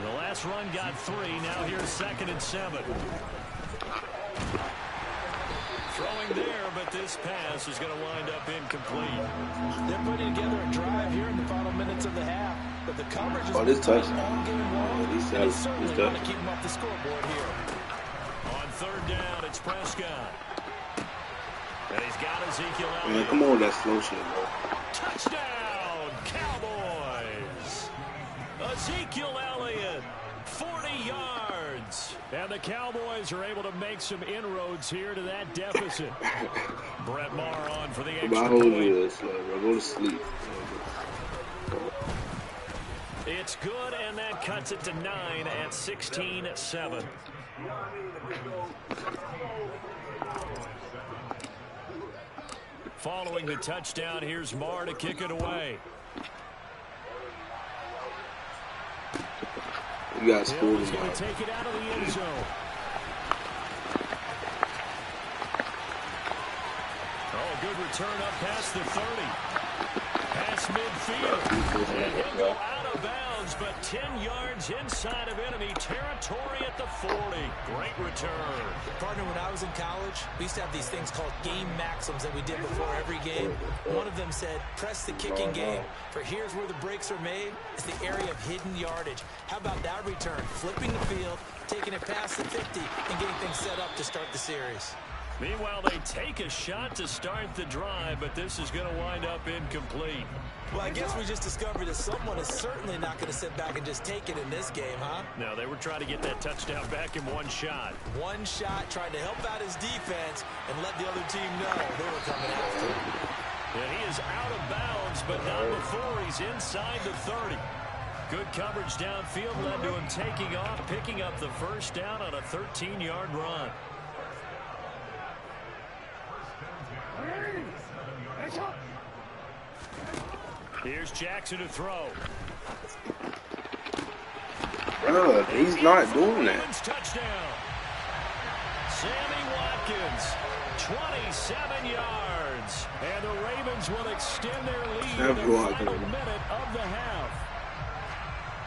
The last run got 3. Now here's 2nd and 7. Throwing there, but this pass is going to wind up incomplete. They're putting together a drive here in the final minutes of the half, but the coverage is all game long, and they certainly want to keep them off the scoreboard here. On 3rd down, it's Prescott. And he's got Ezekiel Elliott. Man, come on, that slow shit, bro. Touchdown, Cowboys! Ezekiel Elliott, 40 yards. And the Cowboys are able to make some inroads here to that deficit. Brett Maher on for the extra point. Go to sleep. It's good, and that cuts it to 9 at 16-7. Following the touchdown, here's Maher to kick it away. You got school Hill is going tomorrow. to take it out of the end zone. Oh, good return up past the 30. Past midfield. And he'll go out of bounds, but 10 yards inside of enemy territory at the 40. Great return. Partner, when I was in college, we used to have these things called game maxims that we did before every game. One of them said, press the kicking game, for here's where the breaks are made. It's the area of hidden yardage. How about that return? Flipping the field, taking it past the 50, and getting things set up to start the series. Meanwhile, they take a shot to start the drive, but this is going to wind up incomplete. Well, I guess we just discovered that someone is certainly not going to sit back and just take it in this game, huh? No, they were trying to get that touchdown back in one shot. One shot, trying to help out his defense and let the other team know they were coming after him. And he is out of bounds, but not before he's inside the 30. Good coverage downfield led to him taking off, picking up the first down on a 13-yard run. Here's Jackson to throw. He's not doing that. Touchdown. Sammy Watkins, 27 yards. And the Ravens will extend their lead in the final minute of the half.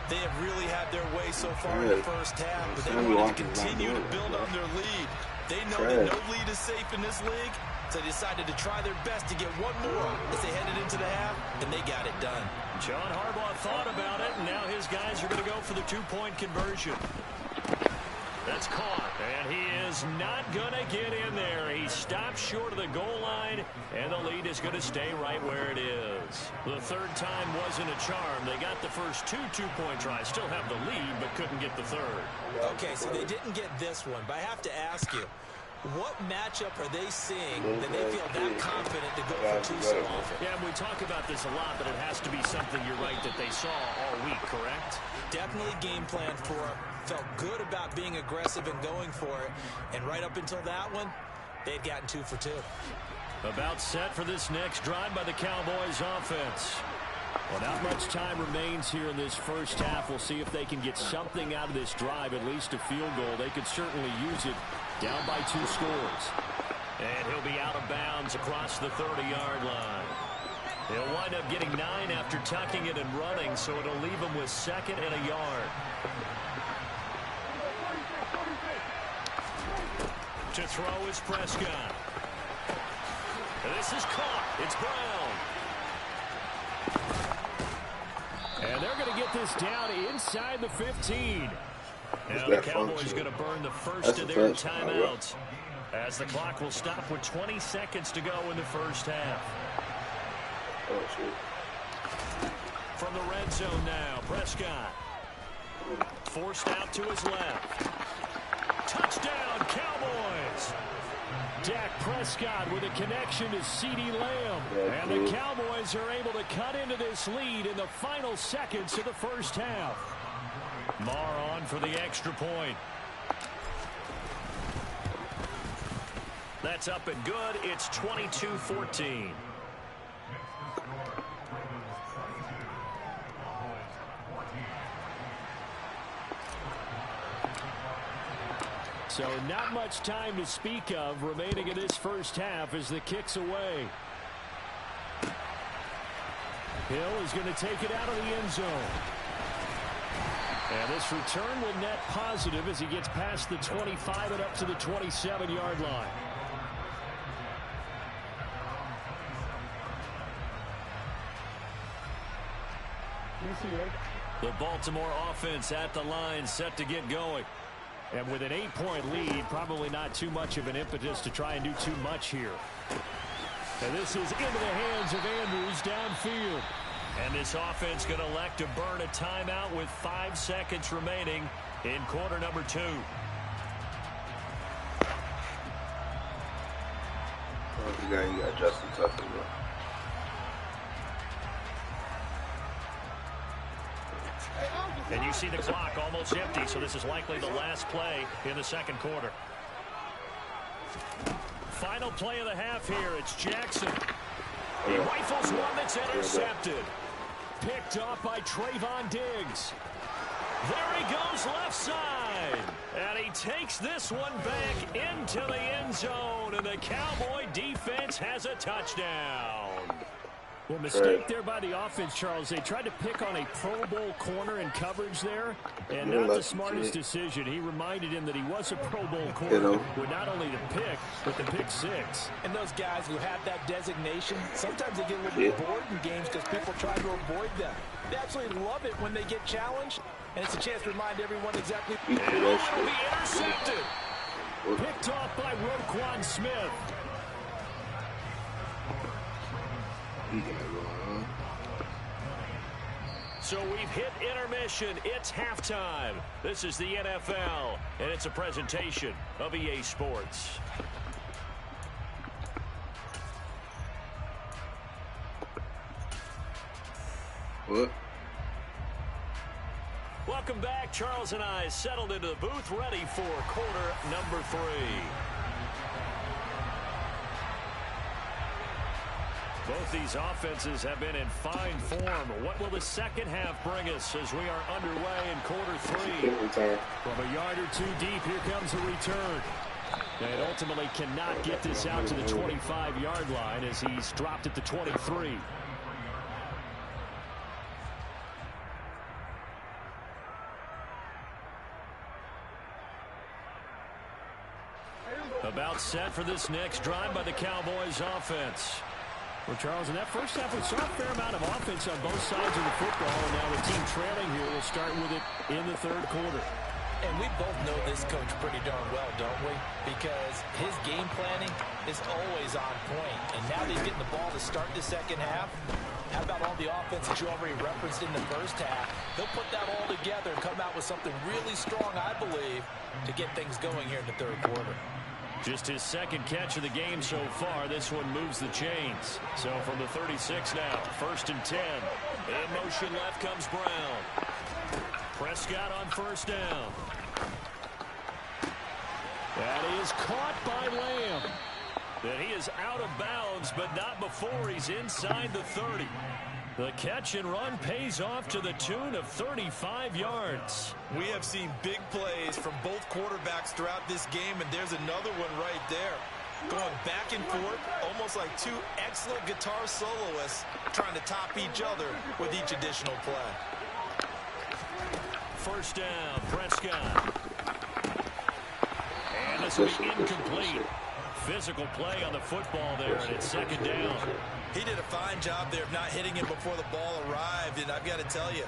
They have really had their way so far in the first half, but they want to continue to build on their lead. They know that no lead is safe in this league, so they decided to try their best to get one more as they headed into the half, and they got it done. John Harbaugh thought about it, and now his guys are going to go for the two-point conversion. That's caught, and he is not going to get in there. He stopped short of the goal line, and the lead is going to stay right where it is. The third time wasn't a charm. They got the first two-point tries, still have the lead, but couldn't get the third. Okay, so they didn't get this one, but I have to ask you, what matchup are they seeing that they feel that confident to go for two so often? Yeah, we talk about this a lot, but it has to be something, you're right, that they saw all week, correct? Definitely game plan for it. Felt good about being aggressive and going for it. And right up until that one, they had gotten 2 for 2. About set for this next drive by the Cowboys offense. Well, not much time remains here in this first half. We'll see if they can get something out of this drive, at least a field goal. They could certainly use it. Down by 2 scores. And he'll be out of bounds across the 30-yard line. He'll wind up getting 9 after tucking it and running, so it'll leave him with 2nd and a yard. To throw is Prescott. And this is caught. It's Brown. And they're going to get this down inside the 15. Now the Cowboys going to burn the first of their timeouts as the clock will stop with 20 seconds to go in the first half. From the red zone now, Prescott. Forced out to his left. Touchdown, Cowboys! Dak Prescott with a connection to CeeDee Lamb. And the Cowboys are able to cut into this lead in the final seconds of the first half. Marr on for the extra point. That's up and good. It's 22-14. So not much time to speak of remaining in this first half as the kick's away. Hill is going to take it out of the end zone. And this return will net positive as he gets past the 25 and up to the 27-yard line. The Baltimore offense at the line set to get going. And with an 8-point lead, probably not too much of an impetus to try and do too much here. And this is into the hands of Andrews downfield. And this offense going to elect to burn a timeout with 5 seconds remaining in quarter number 2. You got Justin Tucker, bro. And you see the clock almost empty, so this is likely the last play in the second quarter. Final play of the half here. It's Jackson. He rifles one that's intercepted. Picked off by Trayvon Diggs. There he goes left side. And he takes this one back into the end zone. And the Cowboy defense has a touchdown. Well, mistake there by the offense, Charles. They tried to pick on a Pro Bowl corner in coverage there, and not the smartest decision. He reminded him that he was a Pro Bowl corner with not only the pick, but the pick six. And those guys who have that designation, sometimes they get a little bit bored in games because people try to avoid them. They absolutely love it when they get challenged, and it's a chance to remind everyone exactly. And will be intercepted. Picked off by Roquan Smith. So we've hit intermission. It's halftime. This is the NFL, and it's a presentation of EA Sports. What? Welcome back. Charles and I settled into the booth, ready for quarter number 3. Both these offenses have been in fine form. What will the second half bring us as we are underway in quarter 3? From a yard or two deep, here comes the return. And ultimately cannot get this out to the 25-yard line as he's dropped at the 23. About set for this next drive by the Cowboys offense. Well, Charles, in that first half, we saw a fair amount of offense on both sides of the football, and now the team trailing here will start with it in the third quarter. And we both know this coach pretty darn well, don't we? Because his game planning is always on point. And now that he's getting the ball to start the second half, how about all the offense that you already referenced in the first half? They'll put that all together and come out with something really strong, I believe, to get things going here in the third quarter. Just his second catch of the game so far. This one moves the chains. So from the 36 now, 1st and 10. In motion left comes Brown. Prescott on first down. That is caught by Lamb. And he is out of bounds, but not before he's inside the 30. The catch and run pays off to the tune of 35 yards. We have seen big plays from both quarterbacks throughout this game, and there's another one right there. Going back and forth, almost like two excellent guitar soloists trying to top each other with each additional play. First down, Prescott. And this will be incomplete. Physical play on the football there, and it's second down. He did a fine job there of not hitting him before the ball arrived, and I've got to tell you,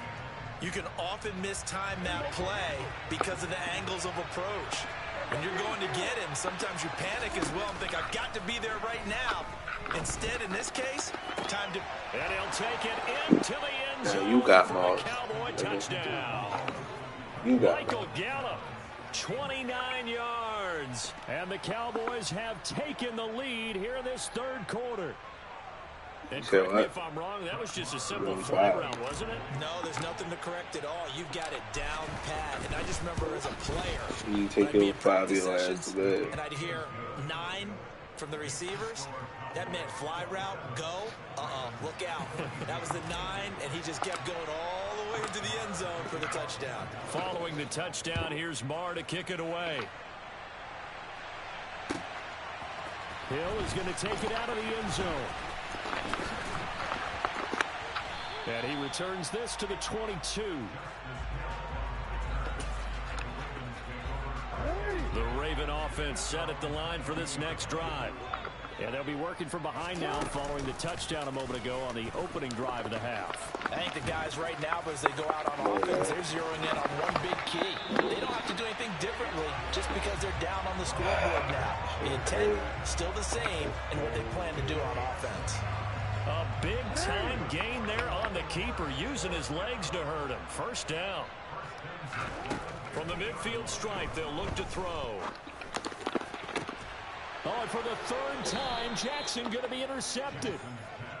you can often mistime that play because of the angles of approach. When you're going to get him, sometimes you panic as well and think, I've got to be there right now. Instead, in this case, time to... And he'll take it into the end zone. You got for a Cowboy touchdown. You got Michael Gallup, 29 yards. And the Cowboys have taken the lead here in this third quarter. And correct me if I'm wrong, that was just a simple fly route, wasn't it? No, there's nothing to correct at all. You've got it down pat. And I just remember as a player, you take your 5 yards to bed. And I'd hear 9 from the receivers. That meant fly route, go. Look out. That was the 9, and he just kept going all the way into the end zone for the touchdown. Following the touchdown, here's Marr to kick it away. Hill is going to take it out of the end zone. And he returns this to the 22. The Raven offense set at the line for this next drive. And they'll be working from behind now following the touchdown a moment ago on the opening drive of the half. I think the guys right now, as they go out on offense, they're zeroing in on one big key. They don't have to do anything differently just because they're down on the scoreboard now. The intent still the same in what they plan to do on offense. A big-time gain there on the keeper, using his legs to hurt him. First down. From the midfield stripe, they'll look to throw. Oh, and for the third time, Jackson going to be intercepted.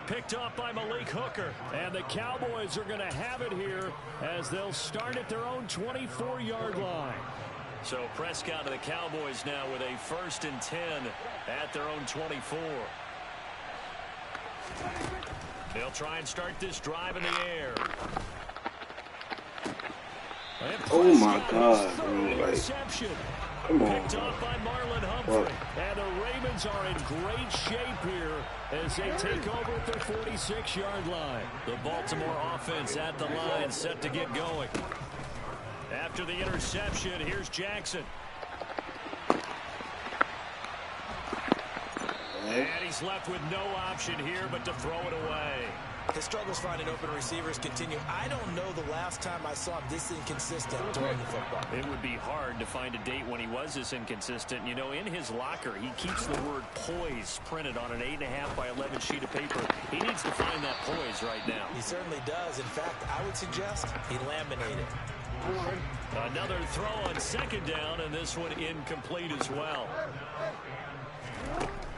Picked off by Malik Hooker. And the Cowboys are going to have it here as they'll start at their own 24-yard line. So Prescott and the Cowboys now with a 1st and 10 at their own 24. They'll try and start this drive in the air. Oh my God, bro. Like, come on. Picked off by Marlon Humphrey. And the Ravens are in great shape here as they take over at their 46-yard line. The Baltimore offense at the line, set to get going. After the interception, here's Jackson. And he's left with no option here but to throw it away. His struggles finding open receivers continue. I don't know the last time I saw him this inconsistent throwing the football. It would be hard to find a date when he was this inconsistent. You know, in his locker, he keeps the word poise printed on an 8.5 by 11 sheet of paper. He needs to find that poise right now. He certainly does. In fact, I would suggest he laminated. Another throw on second down, and this one incomplete as well.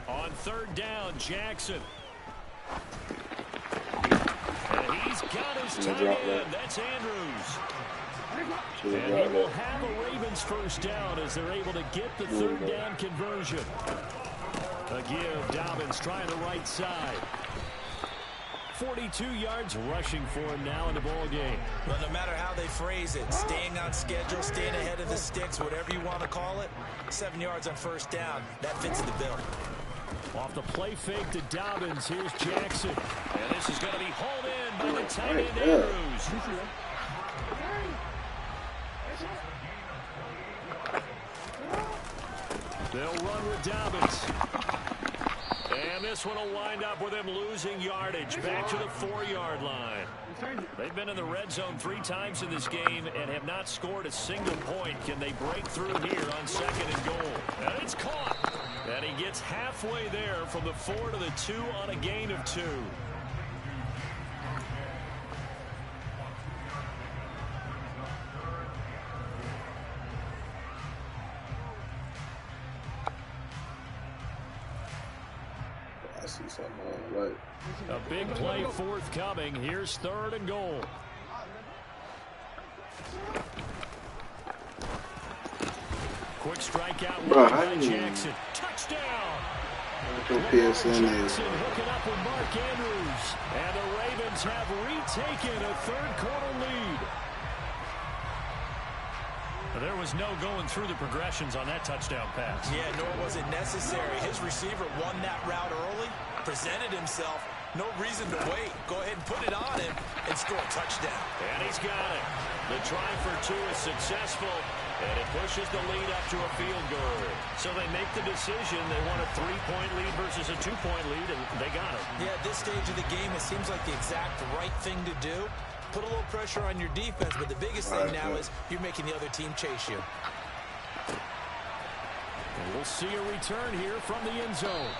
On third down, Jackson. And he's got his tight end. That's Andrews. And he will have a Ravens first down as they're able to get the third down conversion. A give, Dobbins trying the right side. 42 yards rushing for him now in the ball game. Well, no matter how they phrase it, staying on schedule, staying ahead of the sticks, whatever you want to call it, 7 yards on first down, that fits the bill. Off the play fake to Dobbins, here's Jackson. And this is going to be hauled in by the tight end Andrews. They'll run with Dobbins. And this one will wind up with him losing yardage back to the 4-yard line. They've been in the red zone 3 times in this game and have not scored a single point. Can they break through here on second and goal? And it's caught. And he gets halfway there from the 4 to the 2 on a gain of 2. I see something on the right. A big play forthcoming. Here's third and goal. Quick strikeout by Jackson. Touchdown. Jackson hooking up with Mark Andrews. And the Ravens have retaken a third-quarter lead. There was no going through the progressions on that touchdown pass. Yeah, nor was it necessary. His receiver won that route early, presented himself. No reason to wait. Go ahead and put it on him and score a touchdown. And he's got it. The try for 2 is successful, and it pushes the lead up to a field goal. So they make the decision. They want a 3-point lead versus a 2-point lead, and they got it. Yeah, at this stage of the game, it seems like the exact right thing to do. Put a little pressure on your defense, but the biggest thing now is you're making the other team chase you. And we'll see a return here from the end zone.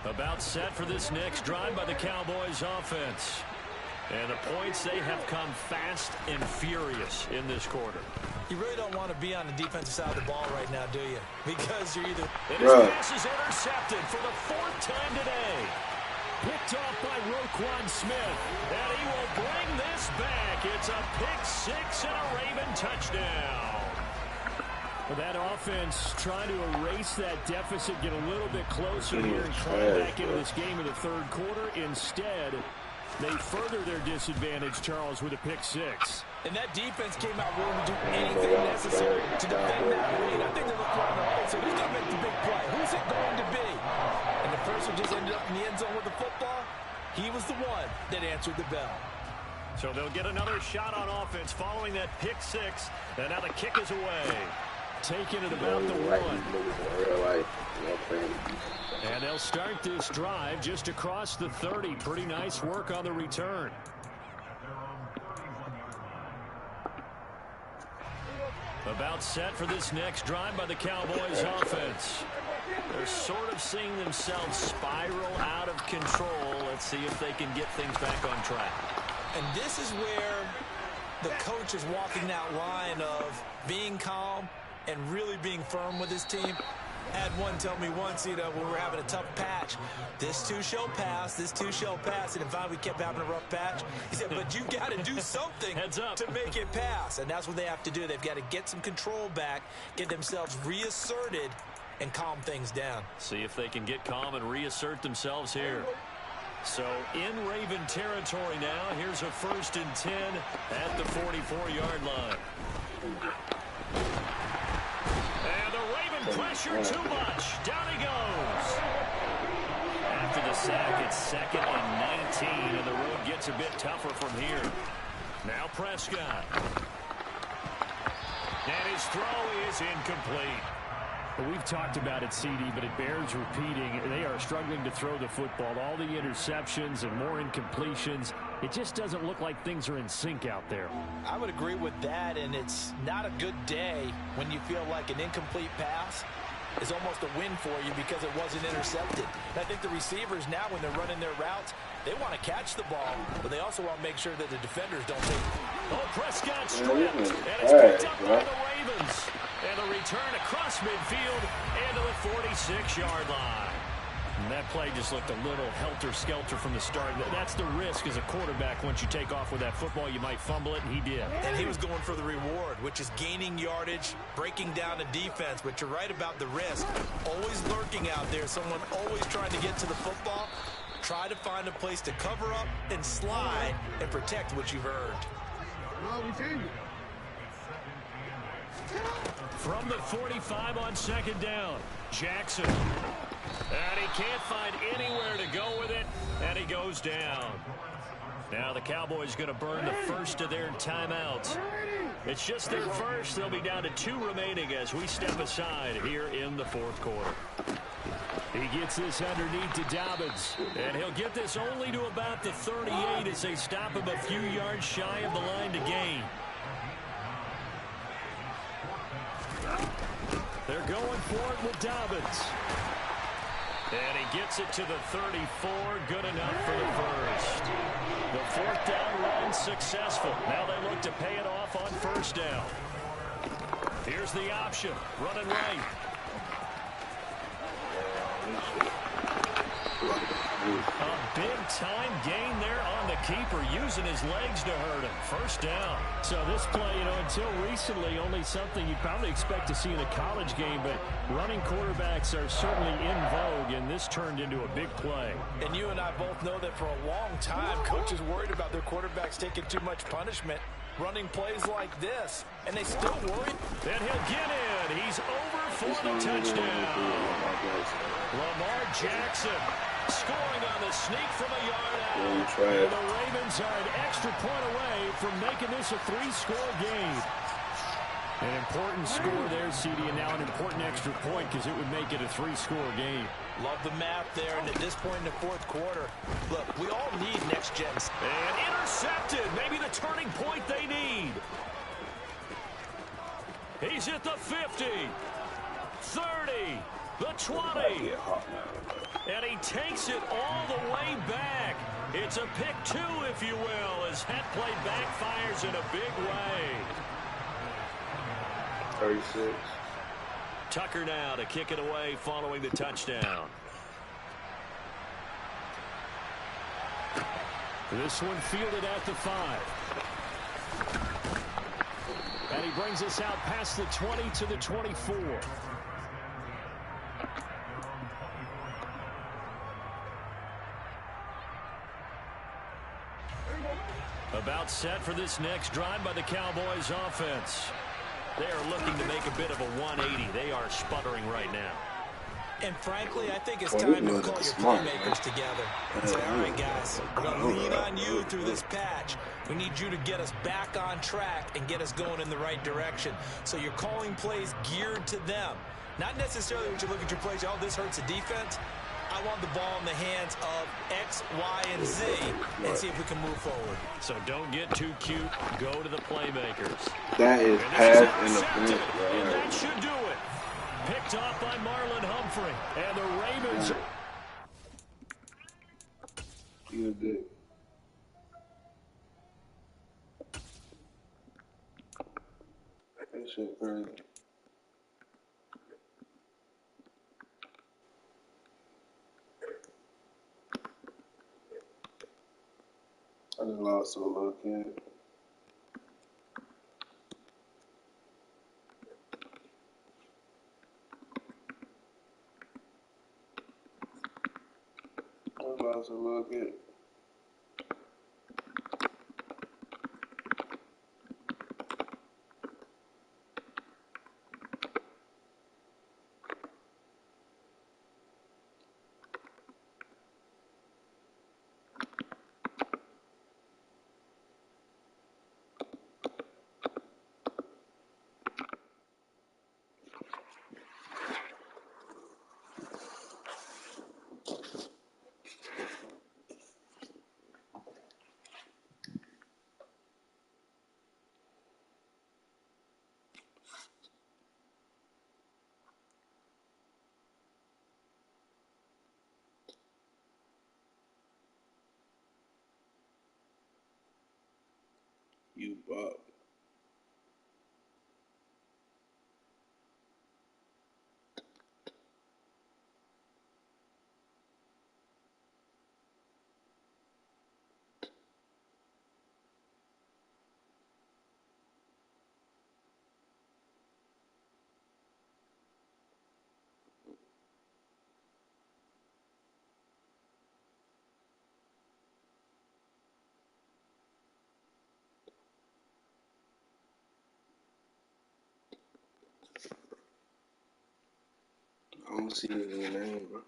About set for this next drive by the Cowboys offense. And the points, they have come fast and furious in this quarter. You really don't want to be on the defensive side of the ball right now, do you? Because you're either... And his pass is intercepted for the 4th time today. Picked off by Roquan Smith. And he will bring this back. It's a pick 6 and a Raven touchdown. Well, that offense trying to erase that deficit, get a little bit closer here and climb back into this game in the third quarter. Instead, they further their disadvantage, Charles, with a pick 6. And that defense came out willing to do anything necessary to defend that lead. I think they looked around the hole and said, who's going to make the big play? Who's it going to be? And the person just ended up in the end zone with the football. He was the one that answered the bell. So they'll get another shot on offense following that pick 6. And now the kick is away. Taken at about the 1. And they'll start this drive just across the 30. Pretty nice work on the return. About set for this next drive by the Cowboys offense. They're sort of seeing themselves spiral out of control. Let's see if they can get things back on track. And this is where the coach is walking that line of being calm and really being firm with his team. Had one tell me once, when we were having a tough patch, this too shall pass, this too shall pass. And in fact, we kept having a rough patch. He said, but you got to do something to make it pass. And that's what they have to do. They've got to get some control back, get themselves reasserted, and calm things down. See if they can get calm and reassert themselves here. So in Raven territory now. Here's a 1st and 10 at the 44-yard line. And the Raven pressure too much. Down he goes. After the sack, it's 2nd and 19, and the road gets a bit tougher from here. Now Prescott. And his throw is incomplete. Well, we've talked about it, CD, but it bears repeating. They are struggling to throw the football. All the interceptions and more incompletions. It just doesn't look like things are in sync out there. I would agree with that, and it's not a good day when you feel like an incomplete pass is almost a win for you because it wasn't intercepted. And I think the receivers now, when they're running their routes, they want to catch the ball, but they also want to make sure that the defenders don't take it. Oh, Prescott stripped, and it's picked up by the Ravens. And the return across midfield and to the 46-yard line. And that play just looked a little helter-skelter from the start. That's the risk as a quarterback. Once you take off with that football, you might fumble it, and he did. And he was going for the reward, which is gaining yardage, breaking down the defense. But you're right about the risk. Always lurking out there, someone always trying to get to the football. Try to find a place to cover up and slide and protect what you've earned. From the 45 on 2nd down, Jackson. And he can't find anywhere to go with it, and he goes down. Now the Cowboys going to burn the first of their timeouts. It's just their first. They'll be down to 2 remaining as we step aside here in the 4th quarter. He gets this underneath to Dobbins, and he'll get this only to about the 38 as they stop him a few yards shy of the line to gain. They're going for it with Dobbins. And he gets it to the 34. Good enough for the first. The 4th down run successful. Now they look to pay it off on 1st down. Here's the option. Running right. A big-time gain there on the keeper, using his legs to hurt him. 1st down. So this play, until recently, only something you'd probably expect to see in a college game, but running quarterbacks are certainly in vogue, and this turned into a big play. And you and I both know that for a long time, coaches worried about their quarterbacks taking too much punishment, running plays like this, and they still worry. And he'll get in. He's over for the touchdown. Lamar Jackson scoring on the sneak from a yard out. And the Ravens are an extra point away from making this a 3-score game. An important score there, CD, and now an important extra point because it would make it a 3-score game. Love the math there, and at this point in the 4th quarter, look, we all need next-gen. And intercepted. Maybe the turning point they need. He's at the 50, 30, the 20. And he takes it all the way back. It's a pick 2, if you will, as that play backfires in a big way. 36. Tucker now to kick it away following the touchdown. This one fielded at the 5. And he brings us out past the 20 to the 24. About set for this next drive by the Cowboys offense. They are looking to make a bit of a 180. They are sputtering right now. And frankly, I think it's time to call your playmakers together and say, all right, guys, we're going to lean on you through this patch. We need you to get us back on track and get us going in the right direction. So you're calling plays geared to them. Not necessarily when you look at your plays, oh, this hurts the defense. I want the ball in the hands of X, Y, and Z and see if we can move forward. So don't get too cute. Go to the playmakers. That is pass interference, bro. And that should do it. Picked off by Marlon Humphrey. And the Ravens. You did. That shit crazy. I just lost to a little kid. I lost bounce a little bit. You bop. I don't see his name, bro.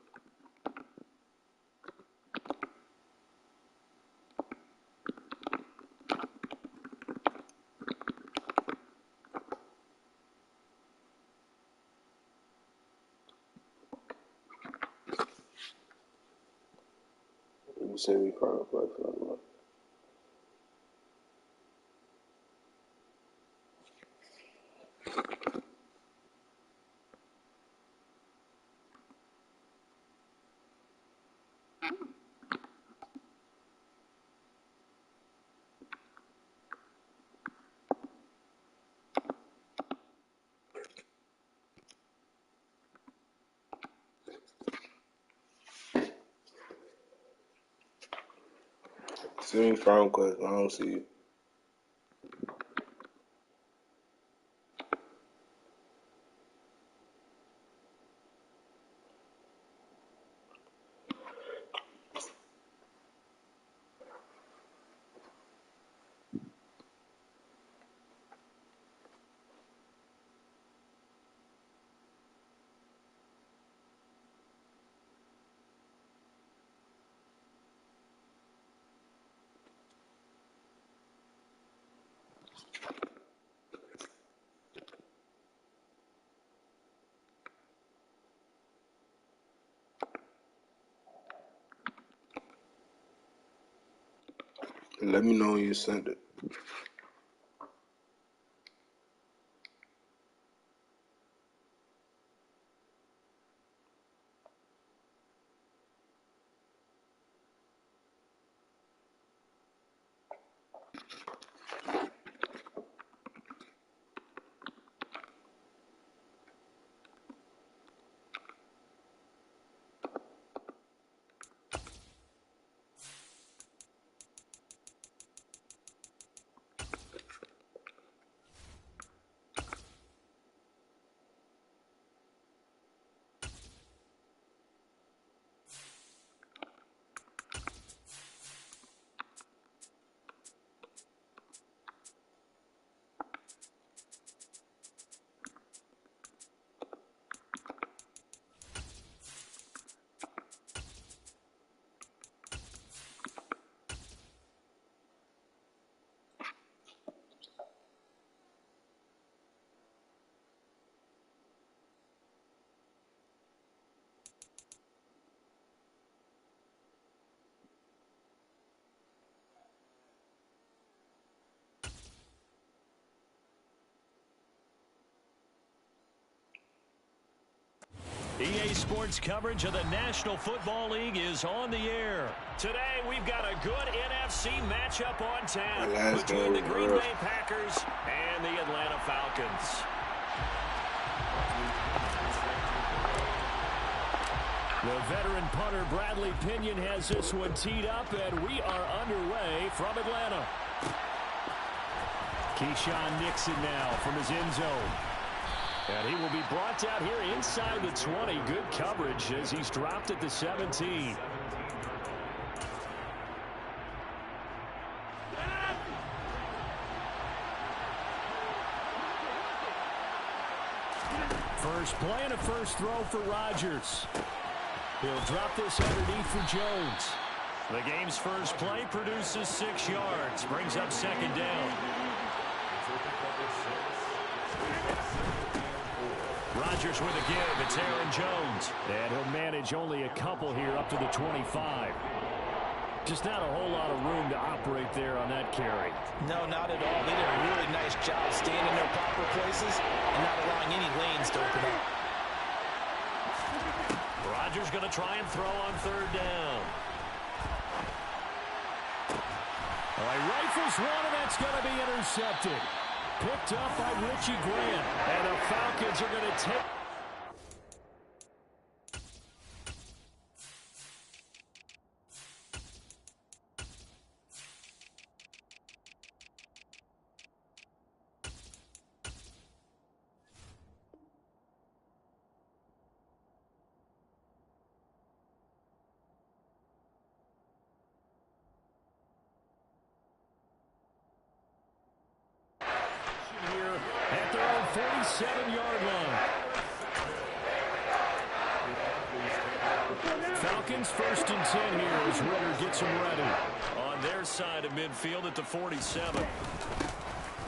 You say we probably play for that one. Send me friend request. I don't see you. Let me know when you send it. EA Sports coverage of the National Football League is on the air. Today, we've got a good NFC matchup on tap between the Green Bay Packers and the Atlanta Falcons. The veteran punter Bradley Pinion has this one teed up, and we are underway from Atlanta. Keyshawn Nixon now from his end zone. And he will be brought down here inside the 20. Good coverage as he's dropped at the 17. First play and a first throw for Rodgers. He'll drop this underneath for Jones. The game's first play produces 6 yards. Brings up second down. Rodgers with a give. It's Aaron Jones. And he'll manage only a couple here up to the 25. Just not a whole lot of room to operate there on that carry. No, not at all. They did a really nice job staying in their proper places and not allowing any lanes to open up. Rodgers going to try and throw on third down. All right, rifles one, and that's going to be intercepted. Picked up by Richie Grant. And the Falcons are going to take... here at their own 47-yard line. Falcons 1st and 10 here as Ritter gets them ready. On their side of midfield at the 47.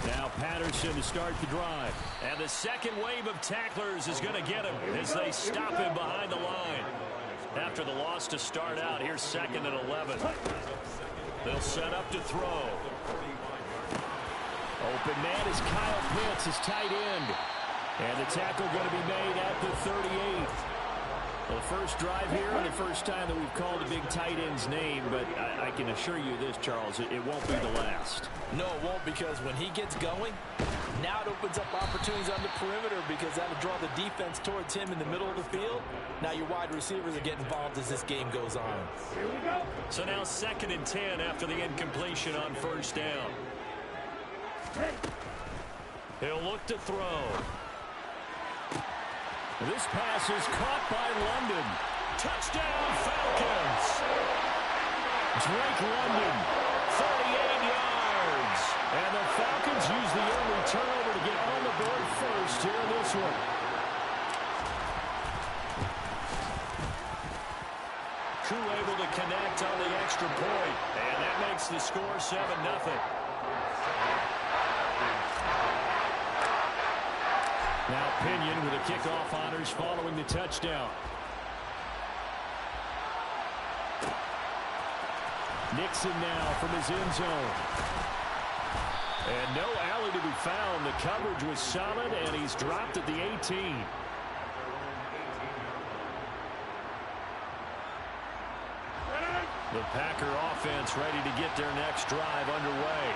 Now Patterson to start the drive. And the second wave of tacklers is going to get him as they stop him behind the line. After the loss to start out, here's 2nd and 11. They'll set up to throw. Open man is Kyle Pitts, his tight end. And the tackle going to be made at the 38. Well, the first drive here and the first time that we've called a big tight end's name, but I can assure you this, Charles, it won't be the last. No, it won't, because when he gets going, now it opens up opportunities on the perimeter because that'll draw the defense towards him in the middle of the field. Now your wide receivers are getting involved as this game goes on. Here we go. So now 2nd and 10 after the incompletion on first down. He'll look to throw. This pass is caught by London. Touchdown, Falcons! Drake London. 38 yards. And the Falcons use the early turnover to get on the board first here in this one. Crew able to connect on the extra point. And that makes the score 7-0. Now Pinion with a kickoff honors following the touchdown. Nixon now from his end zone. And no alley to be found. The coverage was solid, and he's dropped at the 18. The Packer offense ready to get their next drive underway.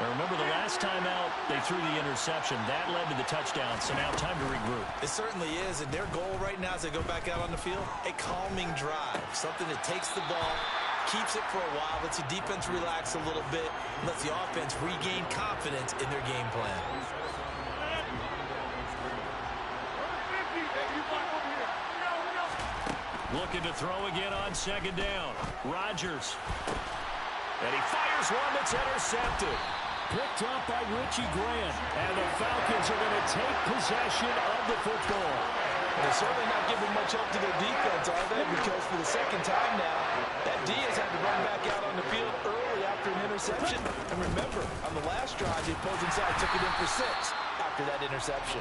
Now remember, the last time out, they threw the interception. That led to the touchdown, so now time to regroup. It certainly is, and their goal right now as they go back out on the field, a calming drive. Something that takes the ball, keeps it for a while, lets the defense relax a little bit, lets the offense regain confidence in their game plan. Looking to throw again on 2nd down. Rodgers. And he fires one that's intercepted. Picked up by Richie Grant. And the Falcons are going to take possession of the football. They're certainly not giving much help to their defense, are they? Because for the second time now, that D has had to run back out on the field early after an interception. And remember, on the last drive, the opposing side took it in for 6 after that interception.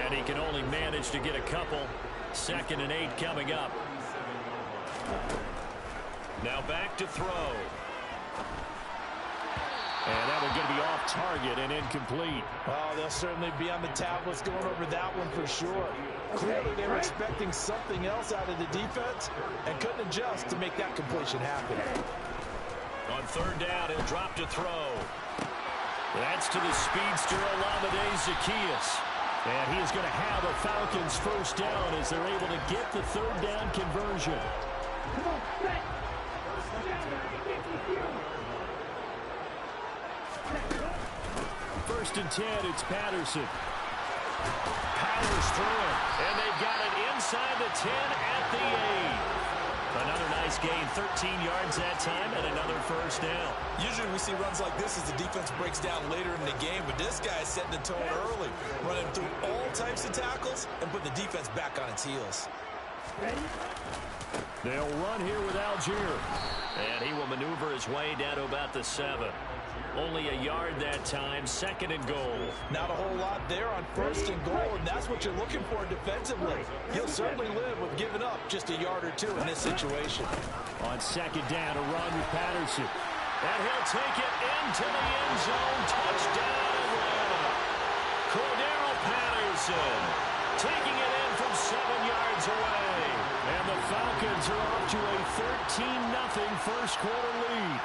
And he can only manage to get a couple. 2nd and 8 coming up. Now back to throw. And that one going to be off target and incomplete. Oh, they'll certainly be on the tablets going over that one for sure. Clearly they were expecting something else out of the defense and couldn't adjust to make that completion happen. On 3rd down, he'll drop to throw. That's to the speedster, Olamide Zaccheaus. And he is going to have a Falcons first down as they're able to get the 3rd down conversion. Come on, set. First and 10, it's Patterson. Powers through it, and they've got it inside the 10 at the 8. Another nice gain, 13 yards that time, and another first down. Usually we see runs like this as the defense breaks down later in the game, but this guy is setting the tone early, running through all types of tackles and putting the defense back on its heels. They'll run here with Algier. And he will maneuver his way down to about the 7. Only a yard that time, 2nd and goal. Not a whole lot there on 1st and goal, and that's what you're looking for defensively. He'll certainly live with giving up just a yard or 2 in this situation. On 2nd down, a run with Patterson. And he'll take it into the end zone. Touchdown, Atlanta. Cordero Patterson taking it in from 7 yards away. And the Falcons are off to a 13-0 first quarter lead.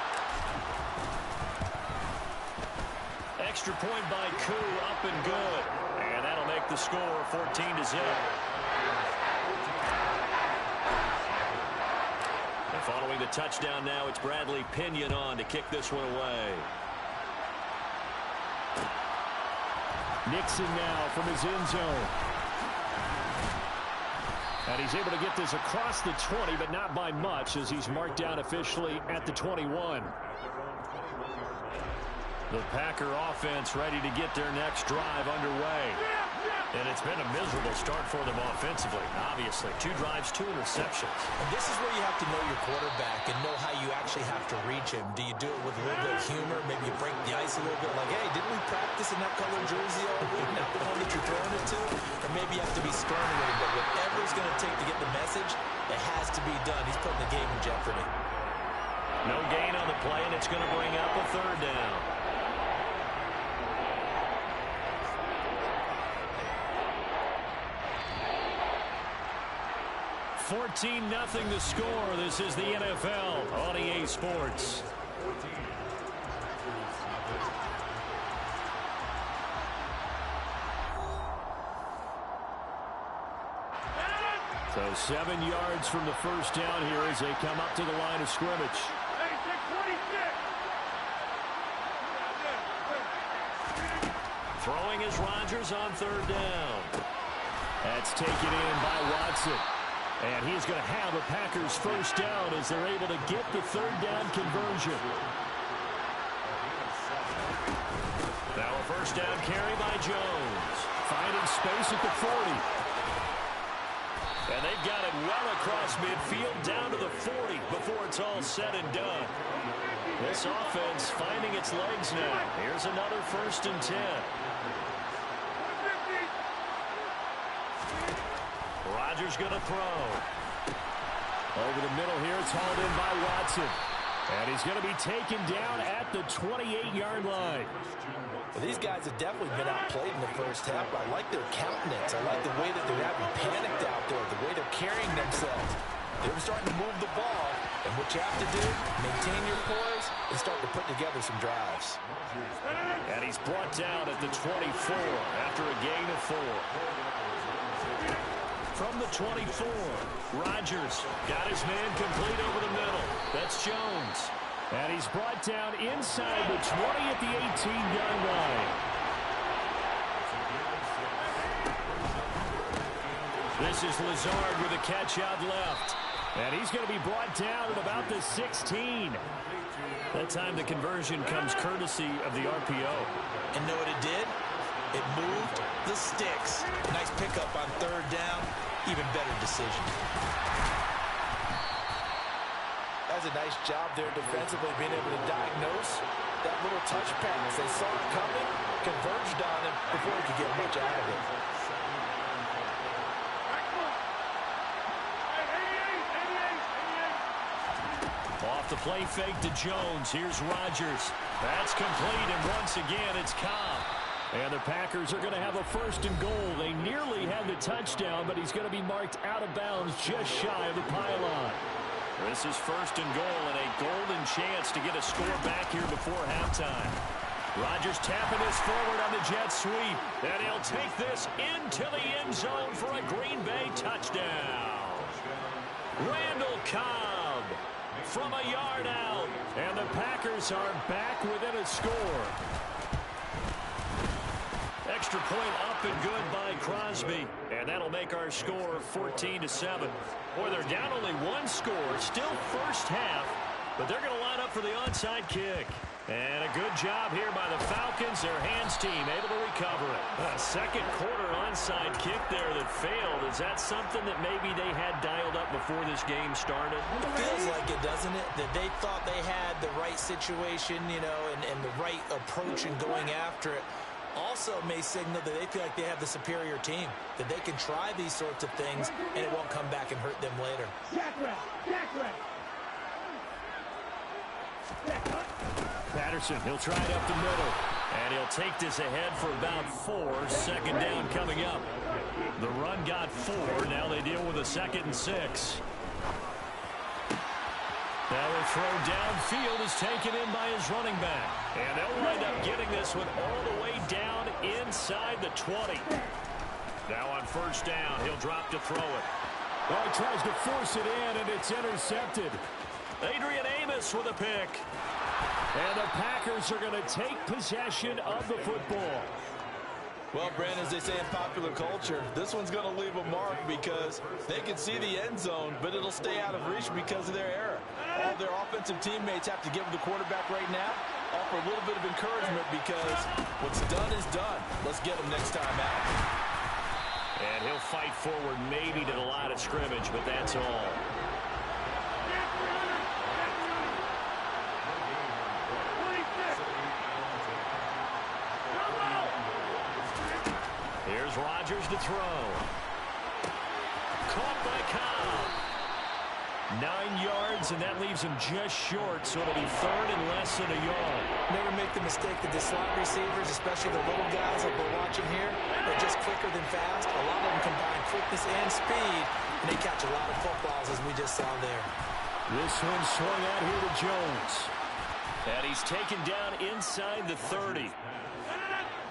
Extra point by Koo, up and good. And that'll make the score 14-0. And following the touchdown now, it's Bradley Pinion on to kick this one away. Nixon now from his end zone. And he's able to get this across the 20, but not by much, as he's marked down officially at the 21. The Packer offense ready to get their next drive underway. And it's been a miserable start for them offensively, obviously. 2 drives, 2 interceptions. And this is where you have to know your quarterback and know how you actually have to reach him. Do you do it with a little bit of humor? Maybe you break the ice a little bit, like, hey, didn't we practice in that colored jersey all week? Not the one that you're throwing it to? Or maybe you have to be stern a little bit. Whatever it's going to take to get the message, it has to be done. He's putting the game in jeopardy. No gain on the play, and it's going to bring up a 3rd down. 14-0 the score. This is the NFL on EA Sports. So 7 yards from the first down here as they come up to the line of scrimmage. Throwing is Rodgers on 3rd down. That's taken in by Watson. And he's going to have a Packers first down as they're able to get the 3rd down conversion. Now a first down carry by Jones. Finding space at the 40. And they've got it well across midfield down to the 40 before it's all said and done. This offense finding its legs now. Here's another 1st and 10. Rodgers going to throw. Over the middle here, it's hauled in by Watson. And he's going to be taken down at the 28-yard line. Well, these guys have definitely been outplayed in the first half. I like their countenance. I like the way that they're having panicked out there, the way they're carrying themselves. They're starting to move the ball. And what you have to do, maintain your poise and start to put together some drives. And he's brought down at the 24 after a gain of 4. From the 24, Rodgers got his man complete over the middle. That's Jones. And he's brought down inside the 20 at the 18-yard line. This is Lazard with a catch out left. And he's going to be brought down at about the 16. That time the conversion comes courtesy of the RPO. And know what it did? It moved the sticks. Nice pickup on 3rd down. Even better decision. That's a nice job there defensively, being able to diagnose that little touch pass. They saw it coming, converged on him before he could get much out of it. Off the play fake to Jones. Here's Rodgers. That's complete, and once again it's Cobb. And the Packers are going to have a 1st and goal. They nearly had the touchdown, but he's going to be marked out of bounds just shy of the pylon. This is 1st and goal and a golden chance to get a score back here before halftime. Rodgers tapping this forward on the jet sweep. And he'll take this into the end zone for a Green Bay touchdown. Randall Cobb from a yard out. And the Packers are back within a score. Extra point up and good by Crosby. And that'll make our score 14-7. Boy, they're down only one score. Still first half, but they're going to line up for the onside kick. And a good job here by the Falcons. Their hands team able to recover it. A second quarter onside kick there that failed. Is that something that maybe they had dialed up before this game started? It feels like it, doesn't it? That they thought they had the right situation, you know, and the right approach in going after it. Also may signal that they feel like they have the superior team, that they can try these sorts of things and it won't come back and hurt them later. Patterson, he'll try it up the middle. And he'll take this ahead for about 4. Second down coming up. The run got 4. Now they deal with a 2nd and 6. Now the throw downfield is taken in by his running back. And they'll wind up getting this one all the way down inside the 20. Now on first down, he'll drop to throw it. Oh, he tries to force it in, and it's intercepted. Adrian Amos with a pick. And the Packers are going to take possession of the football. Well, Brandon, as they say in popular culture, this one's going to leave a mark because they can see the end zone, but it'll stay out of reach because of their error. All their offensive teammates have to give the quarterback right now, offer a little bit of encouragement because what's done is done. Let's get him next time out. And he'll fight forward maybe to the line of scrimmage, but that's all. Here's Rodgers to throw. Caught by Cobb. 9 yards, and that leaves him just short, so it'll be 3rd and less than a yard. Never make the mistake that the slot receivers, especially the little guys that we're watching here, are just quicker than fast. A lot of them combine quickness and speed, and they catch a lot of footballs, as we just saw there. This one swung out here to Jones. And he's taken down inside the 30.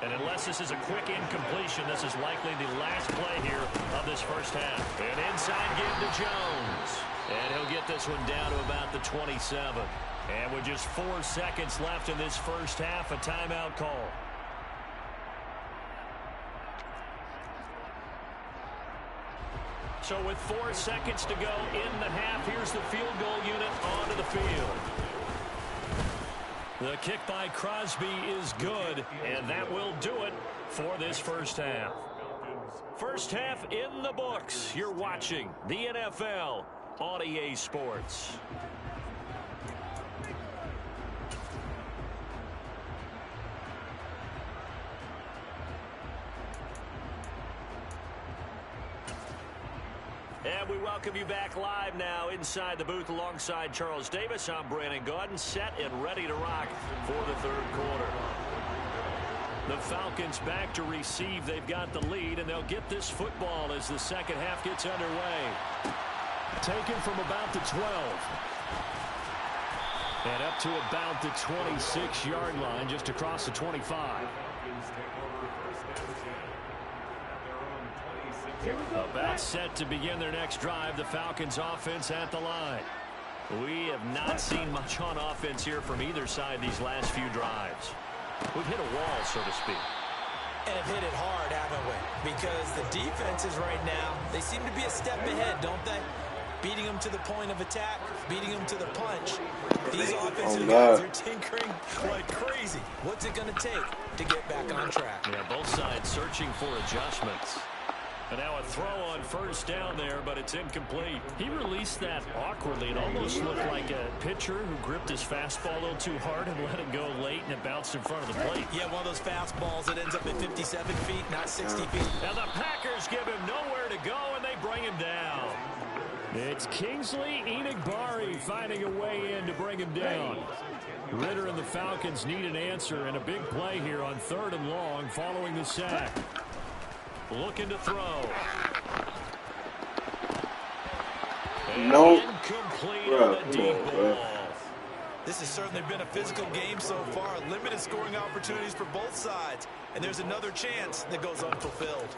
And unless this is a quick incompletion, this is likely the last play here of this first half. An inside give to Jones. And he'll get this one down to about the 27. And with just 4 seconds left in this first half, a timeout call. So with 4 seconds to go in the half, here's the field goal unit onto the field. The kick by Crosby is good, and that will do it for this first half. First half in the books. You're watching the NFL on EA Sports. And we welcome you back live now inside the booth alongside Charles Davis. I'm Brandon Gaudin, set and ready to rock for the third quarter. The Falcons back to receive. They've got the lead, and they'll get this football as the second half gets underway. Taken from about the 12. And up to about the 26-yard line, just across the 25. About set to begin their next drive. The Falcons offense at the line. We have not seen much on offense here from either side these last few drives. We've hit a wall, so to speak. And have hit it hard, haven't we? Because the defenses right now, they seem to be a step ahead, don't they? Beating them to the point of attack, beating them to the punch. These offensive guys are tinkering like crazy. What's it going to take to get back on track? Yeah, both sides searching for adjustments. And now a throw on first down there, but it's incomplete. He released that awkwardly. It almost looked like a pitcher who gripped his fastball a little too hard and let it go late, and it bounced in front of the plate. Yeah, one of those fastballs that ends up at 57 feet, not 60 feet. And the Packers give him nowhere to go, and they bring him down. It's Kingsley Enagbari finding a way in to bring him down. Ritter and the Falcons need an answer, and a big play here on 3rd and long following the sack. Looking to throw. Nope. Incomplete on a deep ball. This has certainly been a physical game so far. Limited scoring opportunities for both sides. And there's another chance that goes unfulfilled.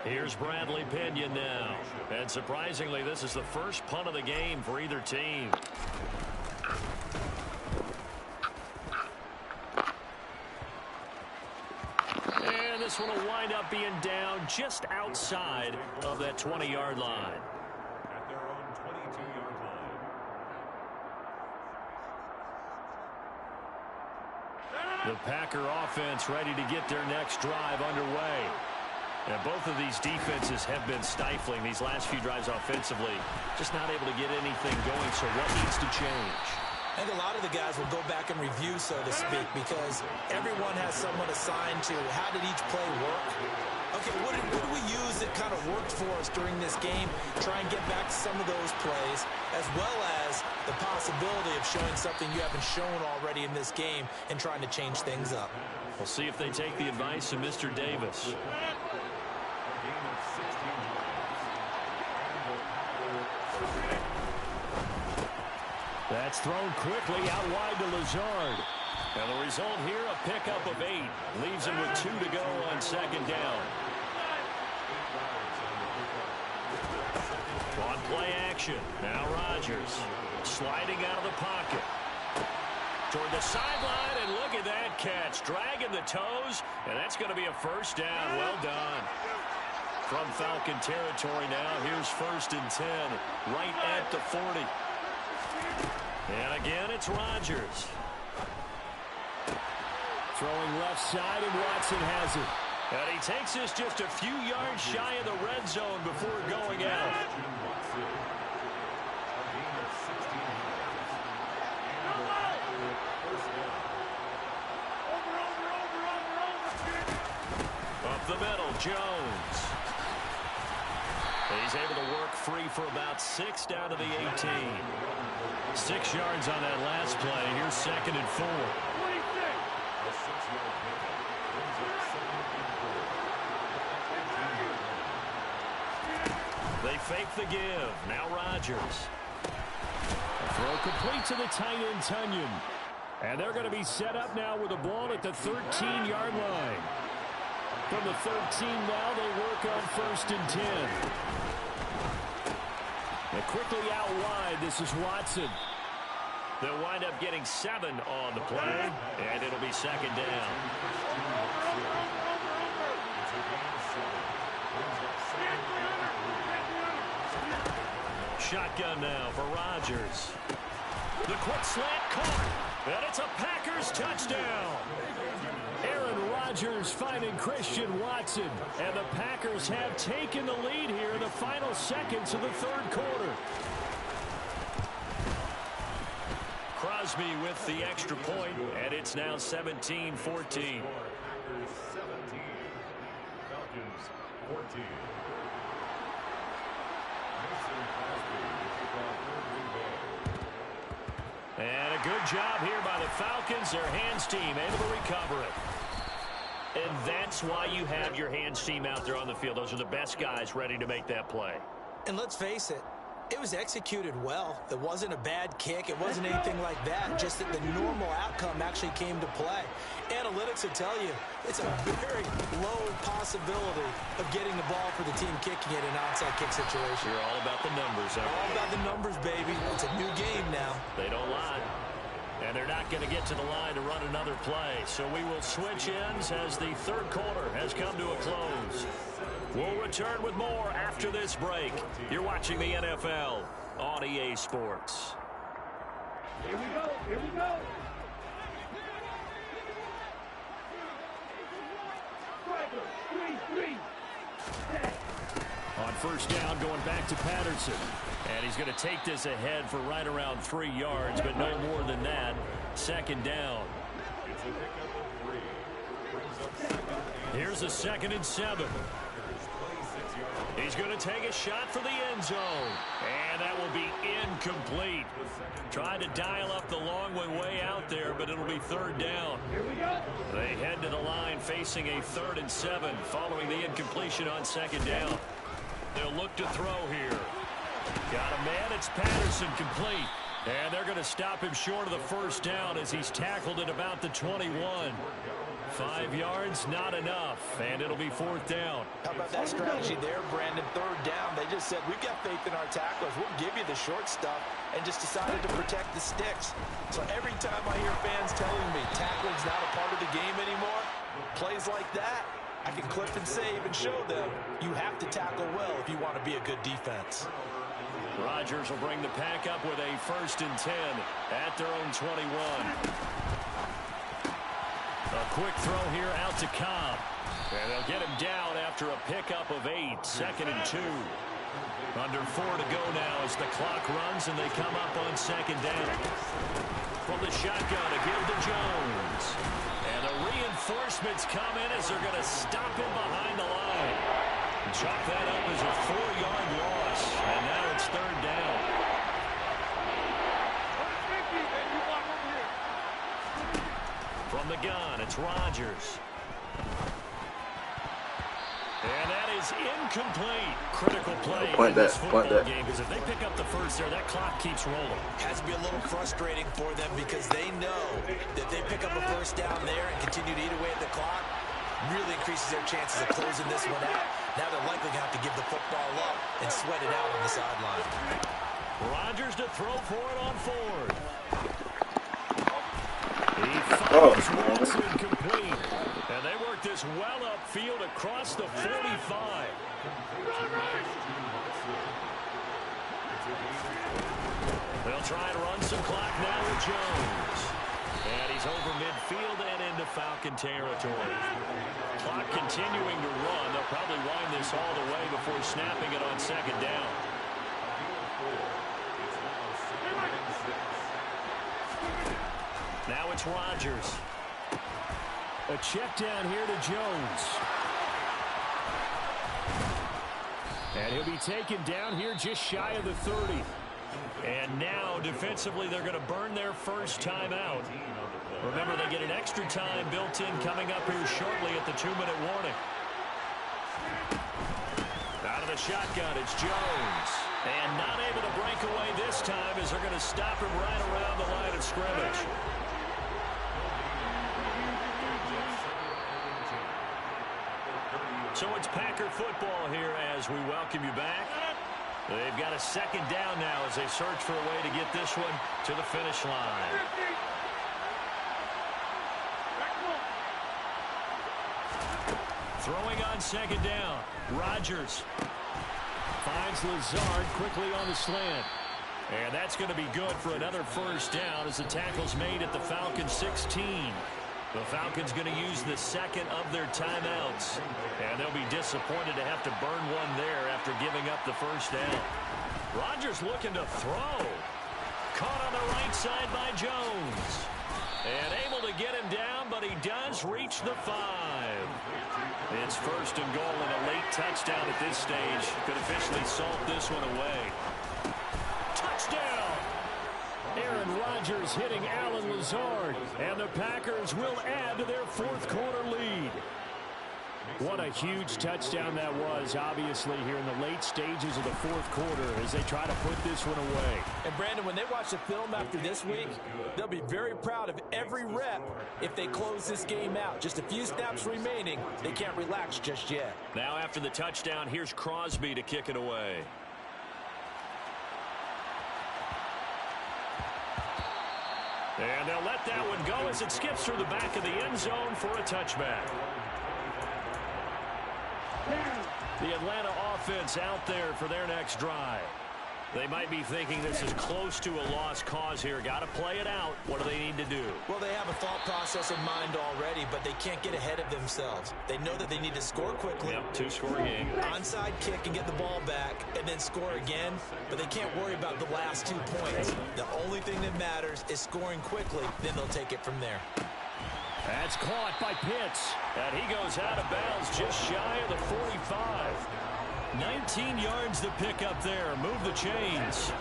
Here's Bradley Pinion now. And surprisingly, this is the first punt of the game for either team. this one will wind up being down just outside of that 20-yard line. At their own 22-yard line. The Packer offense ready to get their next drive underway. And both of these defenses have been stifling these last few drives offensively. Just not able to get anything going, so what needs to change? I think a lot of the guys will go back and review, so to speak, because everyone has someone assigned to how did each play work. Okay, what did we use that kind of worked for us during this game? Try and get back to some of those plays, as well as the possibility of showing something you haven't shown already in this game and trying to change things up. We'll see if they take the advice of Mr. Davis. That's thrown quickly out wide to Lazard. And the result here, a pickup of 8. Leaves him with 2 to go on second down. On play action. Now Rodgers sliding out of the pocket. Toward the sideline, and look at that catch. Dragging the toes, and that's going to be a first down. Well done. From Falcon territory now, here's 1st and 10, right at the 40. And again, it's Rodgers. Throwing left side, and Watson has it. And he takes this just a few yards shy of the red zone before going out. Up the middle, Jones. He's able to work free for about 6 down to the 18. 6 yards on that last play. Here's 2nd and 4. They fake the give. Now Rodgers. A throw complete to the tight end, Tunyon. And they're going to be set up now with the ball at the 13-yard line. From the 13 now, they work on 1st and 10. And quickly out wide, this is Watson. They'll wind up getting 7 on the play, and it'll be 2nd down. Shotgun now for Rodgers. The quick slant caught, and it's a Packers touchdown. Aaron Rodgers finding Christian Watson, and the Packers have taken the lead here in the final seconds of the 3rd quarter. Crosby with the extra point, and it's now 17-14. Packers 17, Falcons 14. And a good job here by the Falcons. Their hands team able to recover it. And that's why you have your hands team out there on the field. Those are the best guys ready to make that play. And let's face it, it was executed well. It wasn't a bad kick. It wasn't anything like that. Just that the normal outcome actually came to play. Analytics will tell you it's a very low possibility of getting the ball for the team kicking it in an onside kick situation. You're all about the numbers, huh? All about the numbers, baby. It's a new game now. They don't lie. And they're not going to get to the line to run another play. So we will switch ends as the 3rd quarter has come to a close. We'll return with more after this break. You're watching the NFL on EA Sports. Here we go. Here we go. Striker, 3-3. On 1st down, going back to Patterson. And he's going to take this ahead for right around 3 yards, but no more than that. 2nd down. Here's a 2nd and 7. He's going to take a shot for the end zone. And that will be incomplete. Tried to dial up the long one way out there, but it'll be 3rd down. Here we go. They head to the line facing a 3rd and 7 following the incompletion on 2nd down. They'll look to throw here. Got a man. It's Patterson complete. And they're going to stop him short of the 1st down as he's tackled at about the 21. 5 yards, not enough, and it'll be 4th down. How about that strategy there, Brandon? 3rd down. They just said, we've got faith in our tacklers. We'll give you the short stuff, and just decided to protect the sticks. So every time I hear fans telling me tackling's not a part of the game anymore, plays like that, I can clip and save and show them you have to tackle well if you want to be a good defense. Rodgers will bring the pack up with a 1st and 10 at their own 21. A quick throw here out to Cobb. And they'll get him down after a pickup of 8, 2nd and 2. Under 4 to go now as the clock runs and they come up on 2nd down. From the shotgun to give to Jones. And the reinforcements come in as they're going to stop him behind the line. Chalk that up as a 4-yard loss. And now it's 3rd down. From the gun, it's Rodgers. And that is incomplete. Critical play in this football game, because if they pick up the first there, that clock keeps rolling. Has to be a little frustrating for them because they know that they pick up a first down there and continue to eat away at the clock, really increases their chances of closing this one out. Now they're likely going to have to give the football up and sweat it out on the sideline. Rodgers to throw for it on 4th. He fires once incomplete. And they work this well upfield across the 45. They'll try and run some clock now with Jones. And he's over midfield and into Falcon territory. Clock continuing to run. They'll probably wind this all the way before snapping it on 2nd down. Now it's Rodgers. A check down here to Jones. And he'll be taken down here just shy of the 30. And now defensively they're going to burn their first timeout. Remember, they get an extra time built in coming up here shortly at the 2-minute warning. Out of the shotgun, it's Jones. And not able to break away this time as they're going to stop him right around the line of scrimmage. So it's Packer football here as we welcome you back. They've got a 2nd down now as they search for a way to get this one to the finish line. Throwing on 2nd down. Rodgers finds Lazard quickly on the slant. And that's going to be good for another first down as the tackle's made at the Falcons 16. The Falcons going to use the 2nd of their timeouts. And they'll be disappointed to have to burn one there after giving up the first down. Rodgers looking to throw. Caught on the right side by Jones. And able to get him down, but he does reach the 5. It's 1st and goal and a late touchdown at this stage. Could officially salt this one away. Touchdown! Aaron Rodgers hitting Alan Lazard, and the Packers will add to their 4th quarter lead. What a huge touchdown that was, obviously, here in the late stages of the 4th quarter as they try to put this one away. And, Brandon, when they watch the film after this week, they'll be very proud of every rep if they close this game out. Just a few snaps remaining. They can't relax just yet. Now after the touchdown, here's Crosby to kick it away. And they'll let that one go as it skips through the back of the end zone for a touchback. The Atlanta offense out there for their next drive. They might be thinking this is close to a lost cause here. Got to play it out. What do they need to do? Well, they have a thought process in mind already, but they can't get ahead of themselves. They know that they need to score quickly. Yep, 2-score game. Onside kick and get the ball back and then score again, but they can't worry about the last 2 points. The only thing that matters is scoring quickly, then they'll take it from there. That's caught by Pitts. And he goes out of bounds just shy of the 45. 19 yards to pick up there. Move the chains.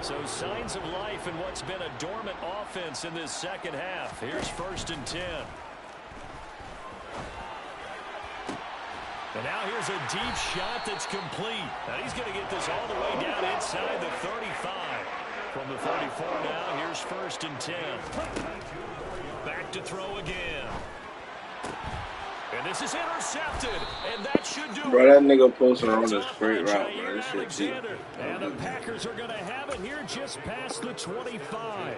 So signs of life in what's been a dormant offense in this second half. Here's 1st and 10. And now here's a deep shot that's complete. And he's going to get this all the way down inside the 35. From the 34 now, here's 1st and 10. Back to throw again. And this is intercepted, and that should do it. Bro, that nigga posted on this great route, bro. This shit cheap. And the Packers are going to have it here just past the 25.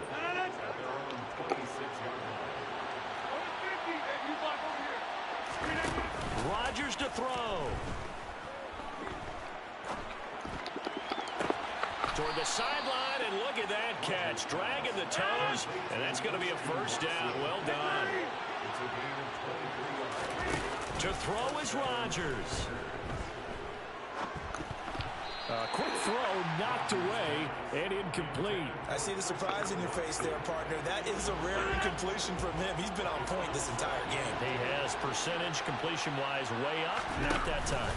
Rodgers to throw. Toward the sideline, and look at that catch. Dragging the toes, and that's going to be a first down. Well done. To throw is Rodgers. A quick throw knocked away and incomplete. I see the surprise in your face there, partner. That is a rare incompletion from him. He's been on point this entire game. He has percentage completion-wise way up. Not that time.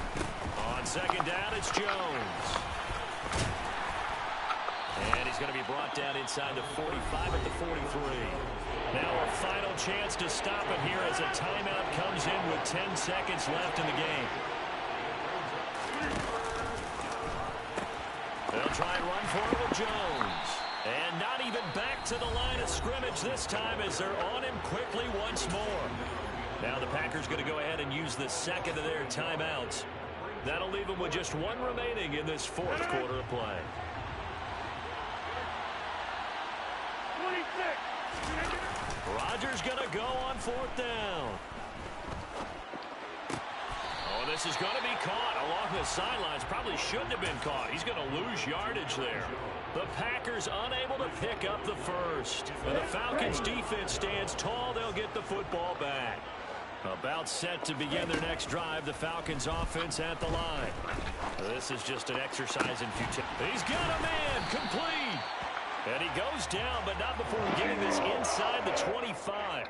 On second down, it's Jones. And he's going to be brought down inside the 45 at the 43. Now a final chance to stop it here as a timeout comes in with 10 seconds left in the game. They'll try and run for it with Jones. And not even back to the line of scrimmage this time as they're on him quickly once more. Now the Packers going to go ahead and use the second of their timeouts. That'll leave them with just one remaining in this fourth quarter of play. 26. Rodgers going to go on fourth down. Oh, this is going to be caught along the sidelines. Probably shouldn't have been caught. He's going to lose yardage there. The Packers unable to pick up the first. And the Falcons defense stands tall. They'll get the football back. About set to begin their next drive. The Falcons offense at the line. This is just an exercise in futility. He's got a man complete. And he goes down, but not before getting this inside the 25.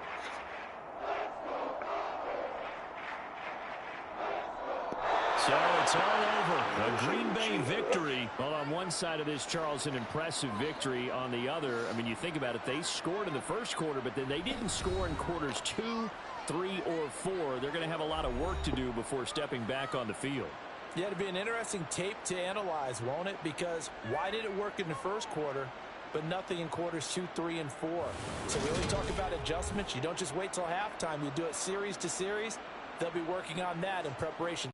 So it's all over. A Green Bay victory. Well, on one side of this, Charles, an impressive victory. On the other, I mean, you think about it, they scored in the first quarter, but then they didn't score in quarters 2, 3, or 4. They're going to have a lot of work to do before stepping back on the field. Yeah, it'll be an interesting tape to analyze, won't it? Because why did it work in the first quarter, but nothing in quarters 2, 3, and 4? So we always talk about adjustments. You don't just wait till halftime. You do it series to series. They'll be working on that in preparation.